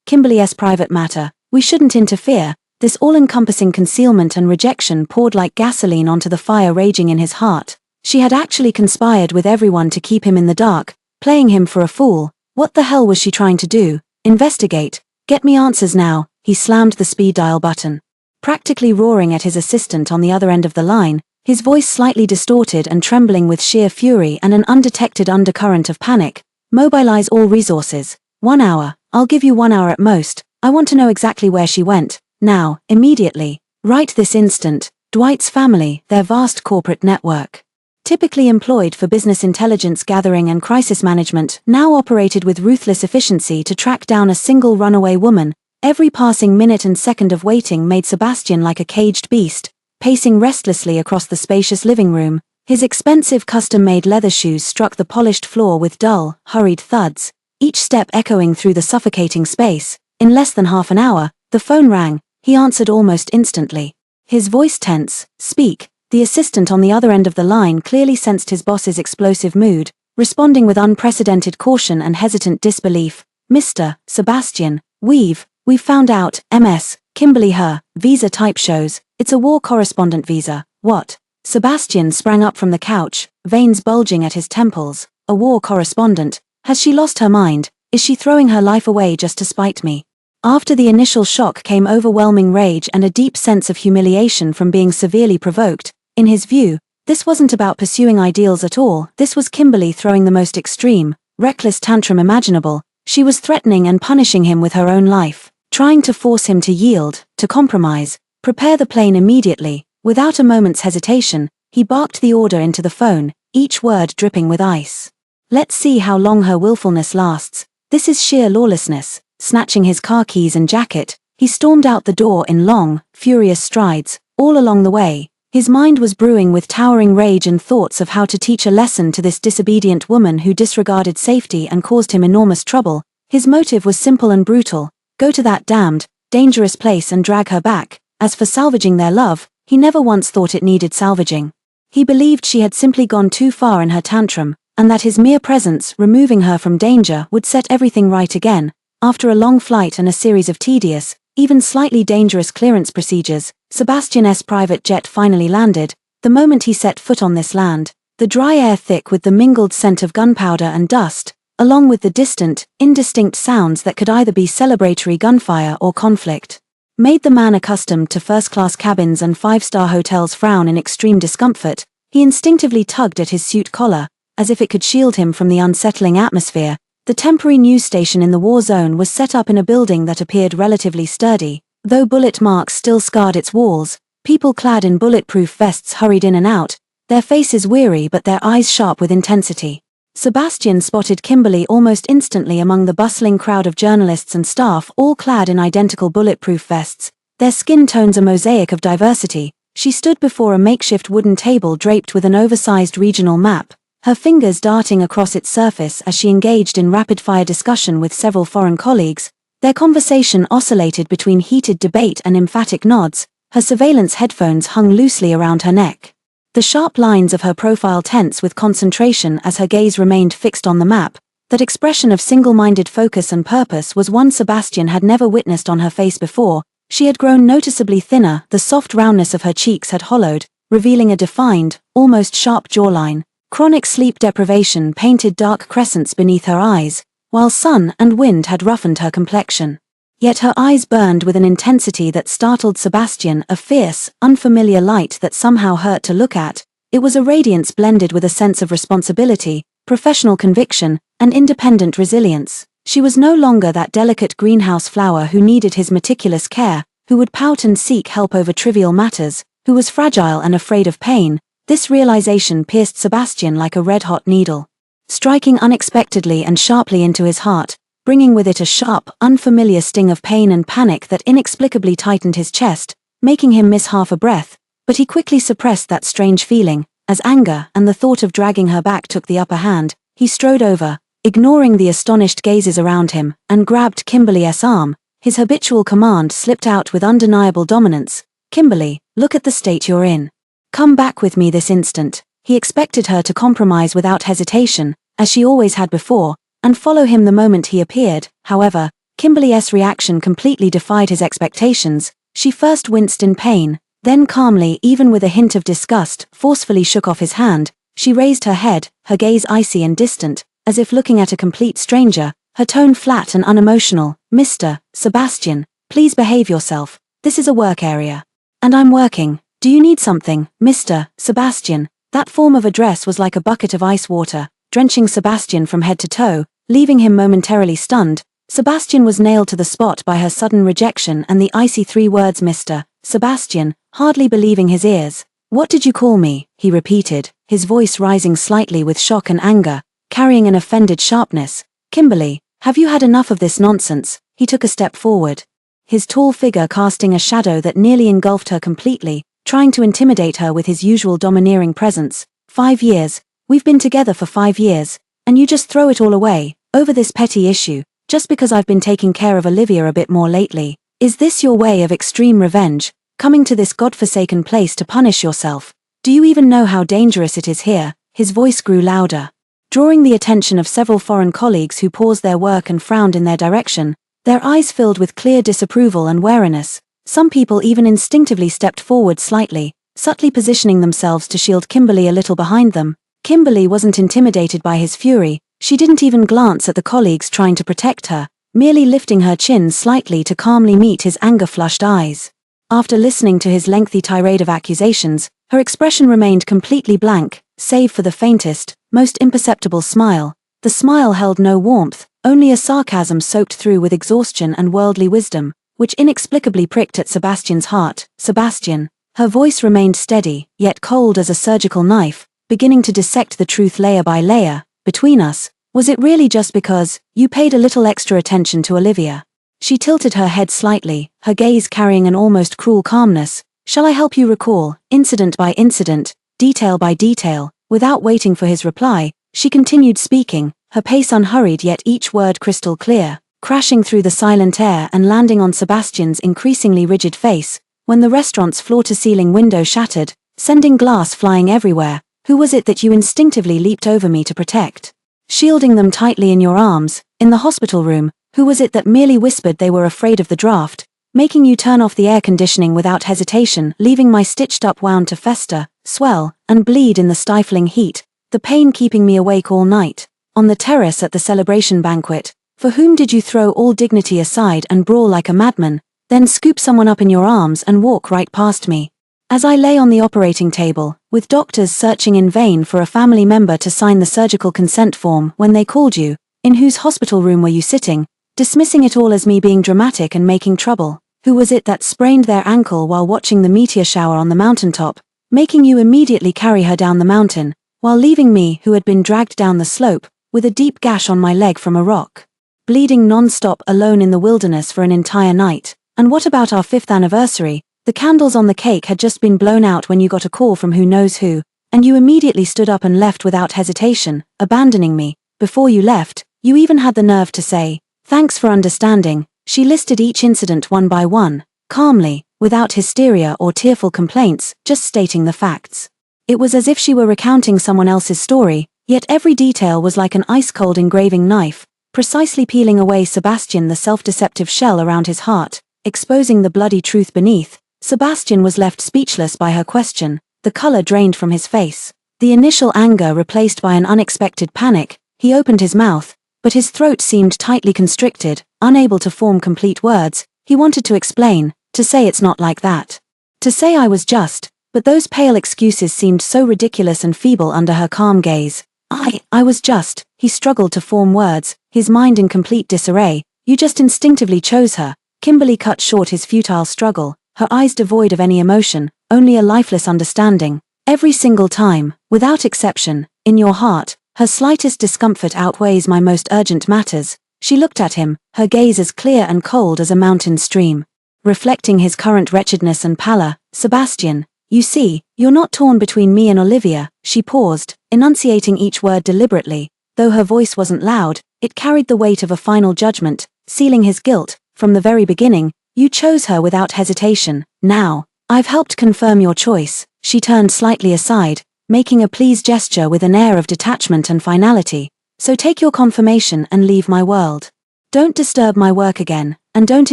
Kimberly's private matter. We shouldn't interfere." This all-encompassing concealment and rejection poured like gasoline onto the fire raging in his heart. She had actually conspired with everyone to keep him in the dark, playing him for a fool. What the hell was she trying to do? Investigate. Get me answers now. He slammed the speed dial button, practically roaring at his assistant on the other end of the line, his voice slightly distorted and trembling with sheer fury and an undetected undercurrent of panic. "Mobilize all resources. 1 hour. I'll give you 1 hour at most. I want to know exactly where she went. Now, immediately. Right this instant. Dwight's family, their vast corporate network. typically employed for business intelligence gathering and crisis management, now operated with ruthless efficiency to track down a single runaway woman. Every passing minute and second of waiting made Sebastian like a caged beast, pacing restlessly across the spacious living room. His expensive custom-made leather shoes struck the polished floor with dull, hurried thuds, each step echoing through the suffocating space. In less than half an hour, the phone rang. He answered almost instantly. His voice tense. "Speak." The assistant on the other end of the line clearly sensed his boss's explosive mood, responding with unprecedented caution and hesitant disbelief. "Mr. Sebastian, we've found out, Ms. Kimberly her visa type shows, it's a war correspondent visa." "What?" Sebastian sprang up from the couch, veins bulging at his temples. "A war correspondent? Has she lost her mind? Is she throwing her life away just to spite me?" After the initial shock came overwhelming rage and a deep sense of humiliation from being severely provoked. In his view, this wasn't about pursuing ideals at all. This was Kimberly throwing the most extreme, reckless tantrum imaginable. She was threatening and punishing him with her own life, trying to force him to yield, to compromise. "Prepare the plane immediately." Without a moment's hesitation, he barked the order into the phone, each word dripping with ice. "Let's see how long her willfulness lasts. This is sheer lawlessness." Snatching his car keys and jacket, he stormed out the door in long, furious strides. All along the way, his mind was brewing with towering rage and thoughts of how to teach a lesson to this disobedient woman who disregarded safety and caused him enormous trouble. His motive was simple and brutal: go to that damned, dangerous place and drag her back. As for salvaging their love, he never once thought it needed salvaging. He believed she had simply gone too far in her tantrum, and that his mere presence, removing her from danger, would set everything right again. After a long flight and a series of tedious, even slightly dangerous clearance procedures, Sebastian's private jet finally landed. The moment he set foot on this land, the dry air thick with the mingled scent of gunpowder and dust, along with the distant, indistinct sounds that could either be celebratory gunfire or conflict, made the man accustomed to first-class cabins and five-star hotels frown in extreme discomfort. He instinctively tugged at his suit collar, as if it could shield him from the unsettling atmosphere. The temporary news station in the war zone was set up in a building that appeared relatively sturdy, though bullet marks still scarred its walls. People clad in bulletproof vests hurried in and out, their faces weary but their eyes sharp with intensity. Sebastian spotted Kimberly almost instantly among the bustling crowd of journalists and staff, all clad in identical bulletproof vests, their skin tones a mosaic of diversity. She stood before a makeshift wooden table draped with an oversized regional map, her fingers darting across its surface as she engaged in rapid-fire discussion with several foreign colleagues. Their conversation oscillated between heated debate and emphatic nods. Her surveillance headphones hung loosely around her neck, the sharp lines of her profile tense with concentration as her gaze remained fixed on the map. That expression of single-minded focus and purpose was one Sebastian had never witnessed on her face before. She had grown noticeably thinner, the soft roundness of her cheeks had hollowed, revealing a defined, almost sharp jawline. Chronic sleep deprivation painted dark crescents beneath her eyes, while sun and wind had roughened her complexion. Yet her eyes burned with an intensity that startled Sebastian, a fierce, unfamiliar light that somehow hurt to look at. It was a radiance blended with a sense of responsibility, professional conviction, and independent resilience. She was no longer that delicate greenhouse flower who needed his meticulous care, who would pout and seek help over trivial matters, who was fragile and afraid of pain. This realization pierced Sebastian like a red-hot needle, striking unexpectedly and sharply into his heart, bringing with it a sharp, unfamiliar sting of pain and panic that inexplicably tightened his chest, making him miss half a breath. But he quickly suppressed that strange feeling, as anger and the thought of dragging her back took the upper hand. He strode over, ignoring the astonished gazes around him, and grabbed Kimberly's arm. His habitual command slipped out with undeniable dominance. "Kimberly, look at the state you're in. Come back with me this instant." He expected her to compromise without hesitation, as she always had before, and follow him the moment he appeared. However, Kimberly's reaction completely defied his expectations. She first winced in pain, then calmly, even with a hint of disgust, forcefully shook off his hand. She raised her head, her gaze icy and distant, as if looking at a complete stranger, her tone flat and unemotional. "Mr. Sebastian, please behave yourself. This is a work area. And I'm working. Do you need something, Mr. Sebastian?" That form of address was like a bucket of ice water, drenching Sebastian from head to toe, leaving him momentarily stunned. Sebastian was nailed to the spot by her sudden rejection and the icy three words "Mr. Sebastian," hardly believing his ears. "What did you call me?" he repeated, his voice rising slightly with shock and anger, carrying an offended sharpness. "Kimberly, have you had enough of this nonsense?" He took a step forward, his tall figure casting a shadow that nearly engulfed her completely, trying to intimidate her with his usual domineering presence. 5 years. We've been together for 5 years, and you just throw it all away, over this petty issue, just because I've been taking care of Olivia a bit more lately. Is this your way of extreme revenge, coming to this godforsaken place to punish yourself? Do you even know how dangerous it is here?" His voice grew louder, drawing the attention of several foreign colleagues who paused their work and frowned in their direction, their eyes filled with clear disapproval and wariness. Some people even instinctively stepped forward slightly, subtly positioning themselves to shield Kimberly a little behind them. Kimberly wasn't intimidated by his fury. She didn't even glance at the colleagues trying to protect her, merely lifting her chin slightly to calmly meet his anger-flushed eyes. After listening to his lengthy tirade of accusations, her expression remained completely blank, save for the faintest, most imperceptible smile. The smile held no warmth, only a sarcasm soaked through with exhaustion and worldly wisdom, which inexplicably pricked at Sebastian's heart. "Sebastian." Her voice remained steady, yet cold as a surgical knife, beginning to dissect the truth layer by layer. "Between us, was it really just because you paid a little extra attention to Olivia?" She tilted her head slightly, her gaze carrying an almost cruel calmness. "Shall I help you recall, incident by incident, detail by detail?" Without waiting for his reply, she continued speaking, her pace unhurried yet each word crystal clear, crashing through the silent air and landing on Sebastian's increasingly rigid face. "When the restaurant's floor-to-ceiling window shattered, sending glass flying everywhere, who was it that you instinctively leaped over me to protect? Shielding them tightly in your arms, in the hospital room, who was it that merely whispered they were afraid of the draft, making you turn off the air conditioning without hesitation, leaving my stitched-up wound to fester, swell, and bleed in the stifling heat, the pain keeping me awake all night? On the terrace at the celebration banquet, for whom did you throw all dignity aside and brawl like a madman, then scoop someone up in your arms and walk right past me? As I lay on the operating table, with doctors searching in vain for a family member to sign the surgical consent form when they called you, in whose hospital room were you sitting, dismissing it all as me being dramatic and making trouble? Who was it that sprained their ankle while watching the meteor shower on the mountaintop, making you immediately carry her down the mountain, while leaving me, who had been dragged down the slope, with a deep gash on my leg from a rock, bleeding non-stop alone in the wilderness for an entire night? And what about our 5th anniversary? The candles on the cake had just been blown out when you got a call from who knows who, and you immediately stood up and left without hesitation, abandoning me. Before you left, you even had the nerve to say, "Thanks for understanding." She listed each incident one by one, calmly, without hysteria or tearful complaints, just stating the facts. It was as if she were recounting someone else's story, yet every detail was like an ice-cold engraving knife, precisely peeling away Sebastian the self-deceptive shell around his heart, exposing the bloody truth beneath. Sebastian was left speechless by her question, the color drained from his face. The initial anger replaced by an unexpected panic. He opened his mouth, but his throat seemed tightly constricted, unable to form complete words. He wanted to explain, to say it's not like that. To say I was just, but those pale excuses seemed so ridiculous and feeble under her calm gaze. I was just, he struggled to form words, his mind in complete disarray. "You just instinctively chose her." Kimberly cut short his futile struggle, her eyes devoid of any emotion, only a lifeless understanding. "Every single time, without exception, in your heart, her slightest discomfort outweighs my most urgent matters." She looked at him, her gaze as clear and cold as a mountain stream, reflecting his current wretchedness and pallor. "Sebastian, you see, you're not torn between me and Olivia." She paused, enunciating each word deliberately. Though her voice wasn't loud, it carried the weight of a final judgment, sealing his guilt. "From the very beginning, you chose her without hesitation. Now, I've helped confirm your choice." She turned slightly aside, making a please gesture with an air of detachment and finality. "So take your confirmation and leave my world. Don't disturb my work again, and don't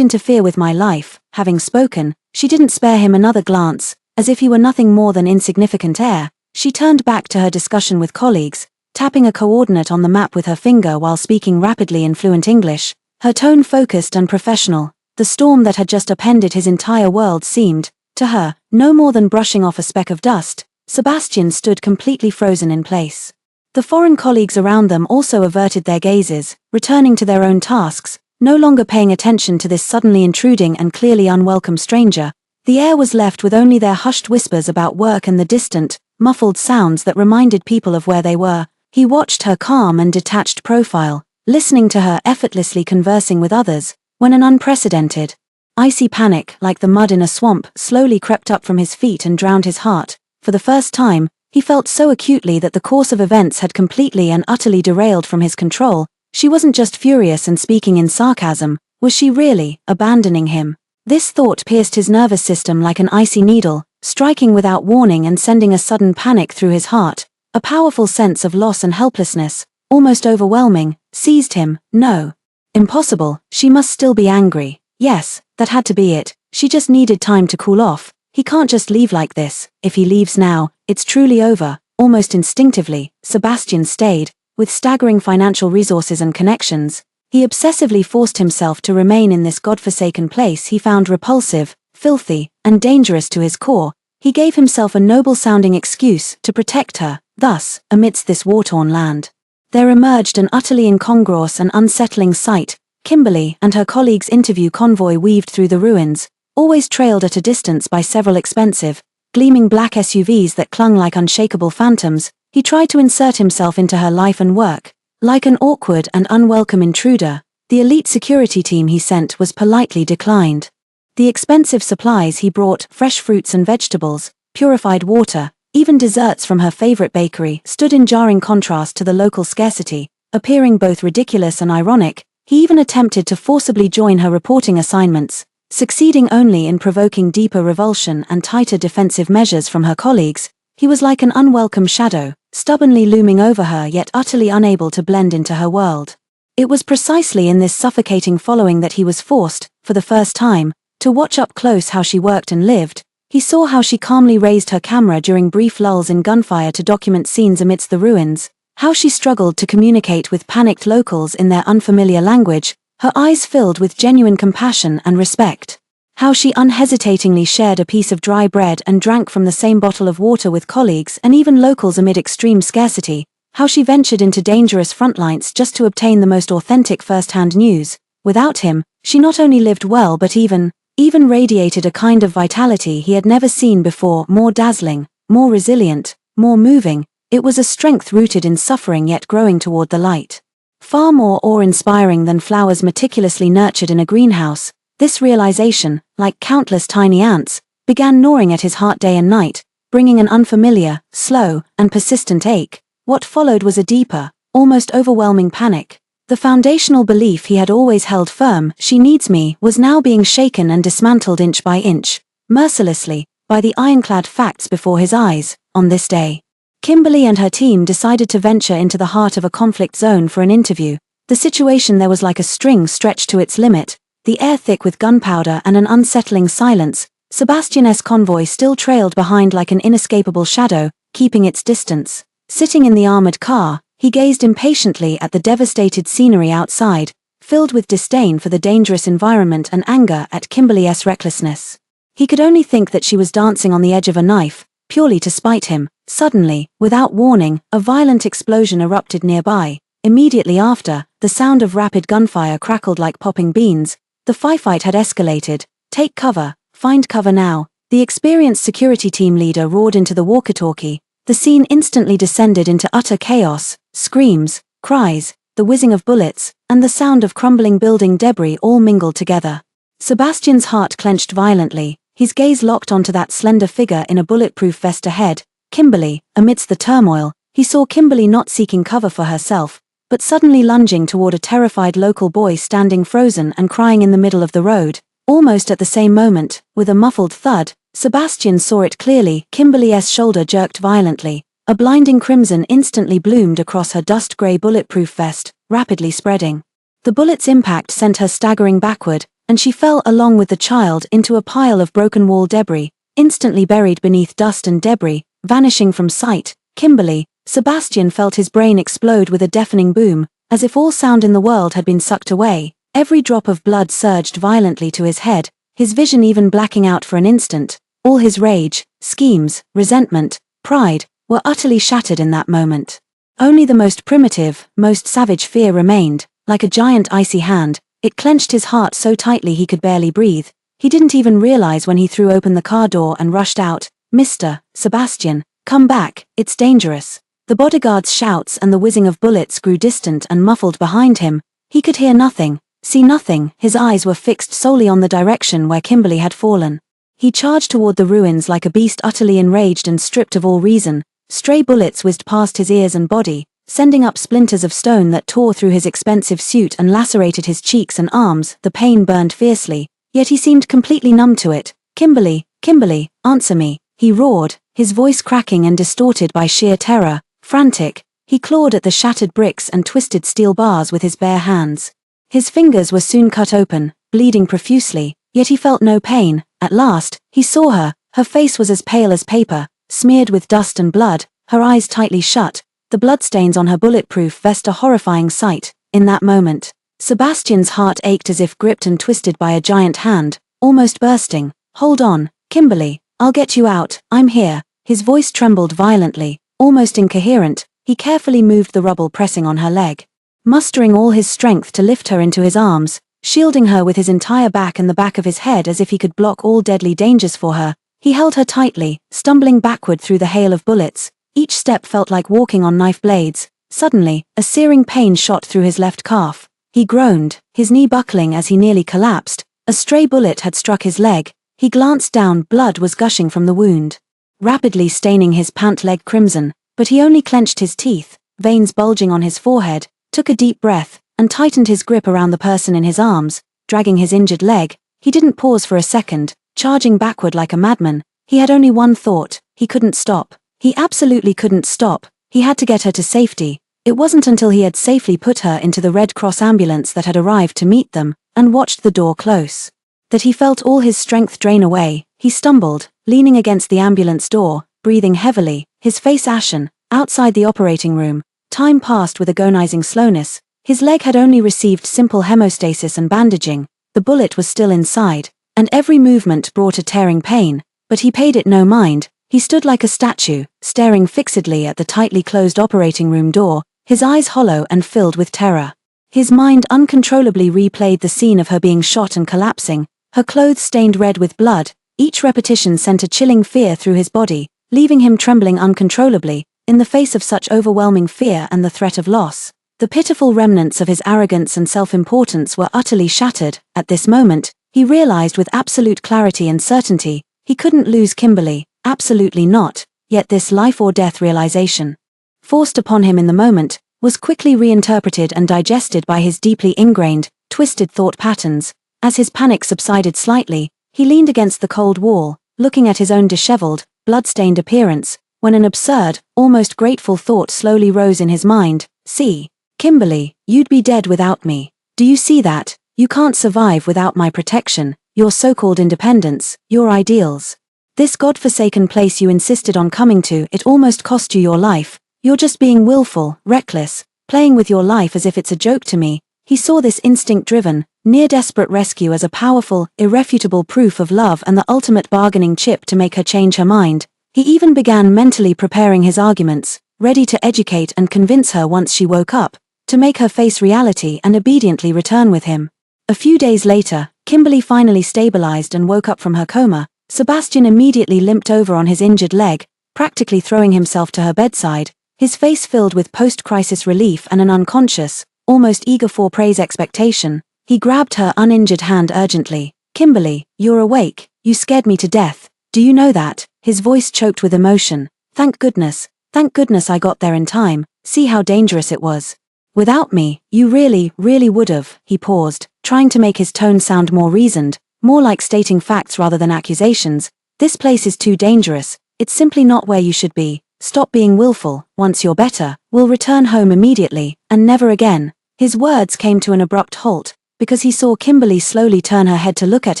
interfere with my life." Having spoken, she didn't spare him another glance, as if he were nothing more than insignificant air. She turned back to her discussion with colleagues, tapping a coordinate on the map with her finger while speaking rapidly in fluent English, her tone focused and professional. The storm that had just upended his entire world seemed, to her, no more than brushing off a speck of dust. Sebastian stood completely frozen in place. The foreign colleagues around them also averted their gazes, returning to their own tasks, no longer paying attention to this suddenly intruding and clearly unwelcome stranger. The air was left with only their hushed whispers about work and the distant, muffled sounds that reminded people of where they were. He watched her calm and detached profile, listening to her effortlessly conversing with others, when an unprecedented, icy panic, like the mud in a swamp, slowly crept up from his feet and drowned his heart. For the first time, he felt so acutely that the course of events had completely and utterly derailed from his control. She wasn't just furious and speaking in sarcasm, was she really abandoning him? This thought pierced his nervous system like an icy needle, striking without warning and sending a sudden panic through his heart. A powerful sense of loss and helplessness, almost overwhelming, seized him. No. Impossible, she must still be angry. Yes, that had to be it. She just needed time to cool off. He can't just leave like this. If he leaves now, it's truly over. Almost instinctively, Sebastian stayed. With staggering financial resources and connections, he obsessively forced himself to remain in this godforsaken place he found repulsive, filthy, and dangerous to his core. He gave himself a noble-sounding excuse to protect her. Thus, amidst this war-torn land, there emerged an utterly incongruous and unsettling sight. Kimberly and her colleagues' interview convoy weaved through the ruins, always trailed at a distance by several expensive, gleaming black SUVs that clung like unshakable phantoms. He tried to insert himself into her life and work. Like an awkward and unwelcome intruder, the elite security team he sent was politely declined. The expensive supplies he brought, fresh fruits and vegetables, purified water, even desserts from her favorite bakery, stood in jarring contrast to the local scarcity, appearing both ridiculous and ironic. He even attempted to forcibly join her reporting assignments, succeeding only in provoking deeper revulsion and tighter defensive measures from her colleagues. He was like an unwelcome shadow, stubbornly looming over her yet utterly unable to blend into her world. It was precisely in this suffocating following that he was forced, for the first time, to watch up close how she worked and lived. He saw how she calmly raised her camera during brief lulls in gunfire to document scenes amidst the ruins, how she struggled to communicate with panicked locals in their unfamiliar language, her eyes filled with genuine compassion and respect. How she unhesitatingly shared a piece of dry bread and drank from the same bottle of water with colleagues and even locals amid extreme scarcity. How she ventured into dangerous frontlines just to obtain the most authentic first-hand news. Without him, she not only lived well but even radiated a kind of vitality he had never seen before, more dazzling, more resilient, more moving. It was a strength rooted in suffering yet growing toward the light. Far more awe-inspiring than flowers meticulously nurtured in a greenhouse. This realization, like countless tiny ants, began gnawing at his heart day and night, bringing an unfamiliar, slow, and persistent ache. What followed was a deeper, almost overwhelming panic. The foundational belief he had always held firm, "She needs me," was now being shaken and dismantled inch by inch, mercilessly, by the ironclad facts before his eyes. On this day, Kimberly and her team decided to venture into the heart of a conflict zone for an interview. The situation there was like a string stretched to its limit, the air thick with gunpowder and an unsettling silence. Sebastian's convoy still trailed behind like an inescapable shadow, keeping its distance. Sitting in the armored car, he gazed impatiently at the devastated scenery outside, filled with disdain for the dangerous environment and anger at Kimberly's recklessness. He could only think that she was dancing on the edge of a knife, purely to spite him. Suddenly, without warning, a violent explosion erupted nearby. Immediately after, the sound of rapid gunfire crackled like popping beans. The firefight had escalated. "Take cover, find cover now," the experienced security team leader roared into the walkie-talkie. The scene instantly descended into utter chaos. Screams, cries, the whizzing of bullets, and the sound of crumbling building debris all mingled together. Sebastian's heart clenched violently, his gaze locked onto that slender figure in a bulletproof vest ahead. Kimberly. Amidst the turmoil, he saw Kimberly not seeking cover for herself, but suddenly lunging toward a terrified local boy standing frozen and crying in the middle of the road. Almost at the same moment, with a muffled thud, Sebastian saw it clearly. Kimberly's shoulder jerked violently. A blinding crimson instantly bloomed across her dust-gray bulletproof vest, rapidly spreading. The bullet's impact sent her staggering backward, and she fell along with the child into a pile of broken wall debris, instantly buried beneath dust and debris, vanishing from sight. Kimberly. Sebastian felt his brain explode with a deafening boom, as if all sound in the world had been sucked away. Every drop of blood surged violently to his head, his vision even blacking out for an instant. All his rage, schemes, resentment, pride, were utterly shattered in that moment. Only the most primitive, most savage fear remained. Like a giant icy hand, it clenched his heart so tightly he could barely breathe. He didn't even realize when he threw open the car door and rushed out. "Mr. Sebastian," Come back, it's dangerous." The bodyguard's shouts and the whizzing of bullets grew distant and muffled behind him. He could hear nothing, see nothing, his eyes were fixed solely on the direction where Kimberly had fallen. He charged toward the ruins like a beast utterly enraged and stripped of all reason. Stray bullets whizzed past his ears and body, sending up splinters of stone that tore through his expensive suit and lacerated his cheeks and arms. The pain burned fiercely, yet he seemed completely numb to it. "Kimberly, Kimberly, answer me," he roared, his voice cracking and distorted by sheer terror. Frantic, he clawed at the shattered bricks and twisted steel bars with his bare hands. His fingers were soon cut open, bleeding profusely, yet he felt no pain. At last, he saw her. Her face was as pale as paper, smeared with dust and blood, her eyes tightly shut, the bloodstains on her bulletproof vest a horrifying sight. In that moment, Sebastian's heart ached as if gripped and twisted by a giant hand, almost bursting. "Hold on, Kimberly, I'll get you out, I'm here." His voice trembled violently, almost incoherent. He carefully moved the rubble pressing on her leg, mustering all his strength to lift her into his arms, shielding her with his entire back and the back of his head as if he could block all deadly dangers for her. He held her tightly, stumbling backward through the hail of bullets. Each step felt like walking on knife blades. Suddenly, a searing pain shot through his left calf. He groaned, his knee buckling as he nearly collapsed. A stray bullet had struck his leg. He glanced down, blood was gushing from the wound, rapidly staining his pant leg crimson, but he only clenched his teeth, veins bulging on his forehead, took a deep breath, and tightened his grip around the person in his arms, dragging his injured leg. He didn't pause for a second, charging backward like a madman. He had only one thought: he couldn't stop. He absolutely couldn't stop. He had to get her to safety. It wasn't until he had safely put her into the Red Cross ambulance that had arrived to meet them, and watched the door close, that he felt all his strength drain away. He stumbled, leaning against the ambulance door, breathing heavily, his face ashen. Outside the operating room, time passed with agonizing slowness. His leg had only received simple hemostasis and bandaging. The bullet was still inside, and every movement brought a tearing pain, but he paid it no mind. He stood like a statue, staring fixedly at the tightly closed operating room door, his eyes hollow and filled with terror. His mind uncontrollably replayed the scene of her being shot and collapsing, her clothes stained red with blood. Each repetition sent a chilling fear through his body, leaving him trembling uncontrollably, in the face of such overwhelming fear and the threat of loss. The pitiful remnants of his arrogance and self-importance were utterly shattered. At this moment, he realized with absolute clarity and certainty, he couldn't lose Kimberly, absolutely not. Yet this life-or-death realization, forced upon him in the moment, was quickly reinterpreted and digested by his deeply ingrained, twisted thought patterns. As his panic subsided slightly, he leaned against the cold wall, looking at his own disheveled, blood-stained appearance, when an absurd, almost grateful thought slowly rose in his mind. "See, Kimberly, you'd be dead without me. Do you see that? You can't survive without my protection, your so-called independence, your ideals. This godforsaken place you insisted on coming to, it almost cost you your life. You're just being willful, reckless, playing with your life as if it's a joke to me." He saw this instinct-driven, near-desperate rescue as a powerful, irrefutable proof of love and the ultimate bargaining chip to make her change her mind. He even began mentally preparing his arguments, ready to educate and convince her once she woke up, to make her face reality and obediently return with him. A few days later, Kimberly finally stabilized and woke up from her coma. Sebastian immediately limped over on his injured leg, practically throwing himself to her bedside, his face filled with post-crisis relief and an unconscious, almost eager for praise expectation. He grabbed her uninjured hand urgently. "Kimberly, you're awake. You scared me to death. Do you know that?" His voice choked with emotion. Thank goodness I got there in time. See how dangerous it was. Without me, you really would've." He paused, trying to make his tone sound more reasoned, more like stating facts rather than accusations. "This place is too dangerous. It's simply not where you should be. Stop being willful. Once you're better, we'll return home immediately, and never again." His words came to an abrupt halt, because he saw Kimberly slowly turn her head to look at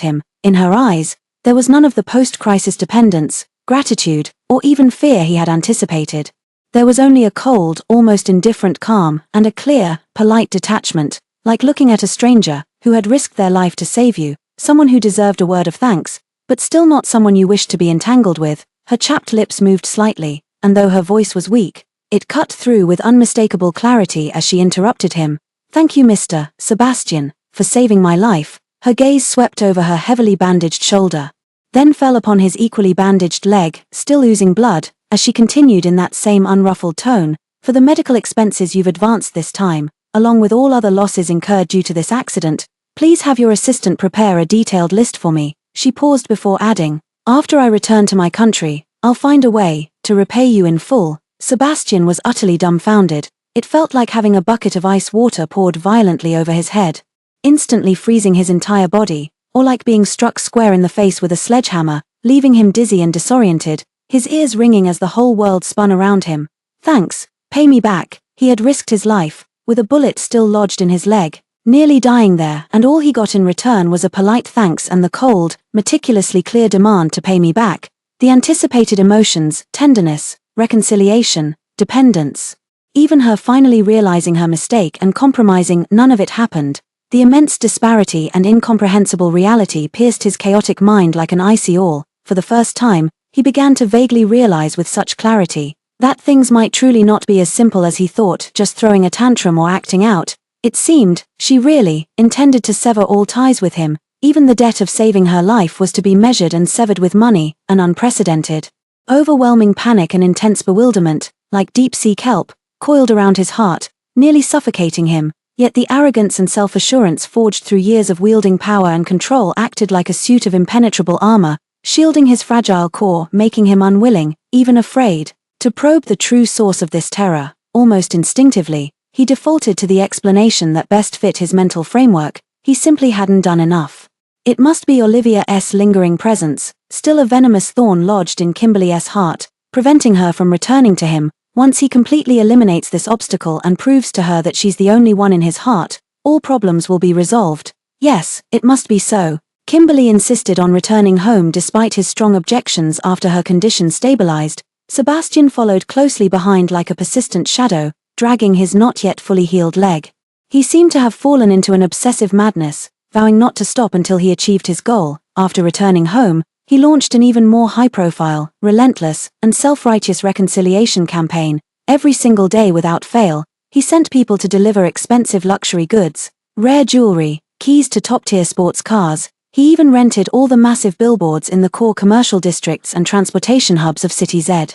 him. In her eyes, there was none of the post-crisis dependence, gratitude, or even fear he had anticipated. There was only a cold, almost indifferent calm, and a clear, polite detachment, like looking at a stranger, who had risked their life to save you, someone who deserved a word of thanks, but still not someone you wished to be entangled with. Her chapped lips moved slightly, and though her voice was weak, it cut through with unmistakable clarity as she interrupted him. "Thank you, Mr. Sebastian, for saving my life." Her gaze swept over her heavily bandaged shoulder, then fell upon his equally bandaged leg, still oozing blood, as she continued in that same unruffled tone, "For the medical expenses you've advanced this time, along with all other losses incurred due to this accident, please have your assistant prepare a detailed list for me." She paused before adding, "After I return to my country, I'll find a way to repay you in full." Sebastian was utterly dumbfounded. It felt like having a bucket of ice water poured violently over his head, instantly freezing his entire body, or like being struck square in the face with a sledgehammer, leaving him dizzy and disoriented, his ears ringing as the whole world spun around him. "Thanks, pay me back." He had risked his life, with a bullet still lodged in his leg, nearly dying there, and all he got in return was a polite thanks and the cold, meticulously clear demand to pay me back. The anticipated emotions, tenderness, reconciliation, dependence. Even her finally realizing her mistake and compromising, none of it happened. The immense disparity and incomprehensible reality pierced his chaotic mind like an icy awl. For the first time, he began to vaguely realize with such clarity that things might truly not be as simple as he thought, just throwing a tantrum or acting out. It seemed, she really intended to sever all ties with him. Even the debt of saving her life was to be measured and severed with money, an unprecedented, overwhelming panic and intense bewilderment, like deep-sea kelp, coiled around his heart, nearly suffocating him. Yet the arrogance and self-assurance forged through years of wielding power and control acted like a suit of impenetrable armor, shielding his fragile core, making him unwilling, even afraid, to probe the true source of this terror. Almost instinctively, he defaulted to the explanation that best fit his mental framework: he simply hadn't done enough. It must be Olivia's lingering presence, still a venomous thorn lodged in Kimberly's heart, preventing her from returning to him. Once he completely eliminates this obstacle and proves to her that she's the only one in his heart, all problems will be resolved. Yes, it must be so. Kimberly insisted on returning home despite his strong objections. After her condition stabilized, Sebastian followed closely behind like a persistent shadow, dragging his not yet fully healed leg. He seemed to have fallen into an obsessive madness, vowing not to stop until he achieved his goal. After returning home, he launched an even more high-profile, relentless, and self-righteous reconciliation campaign. Every single day without fail, he sent people to deliver expensive luxury goods, rare jewelry, keys to top-tier sports cars. He even rented all the massive billboards in the core commercial districts and transportation hubs of City Z.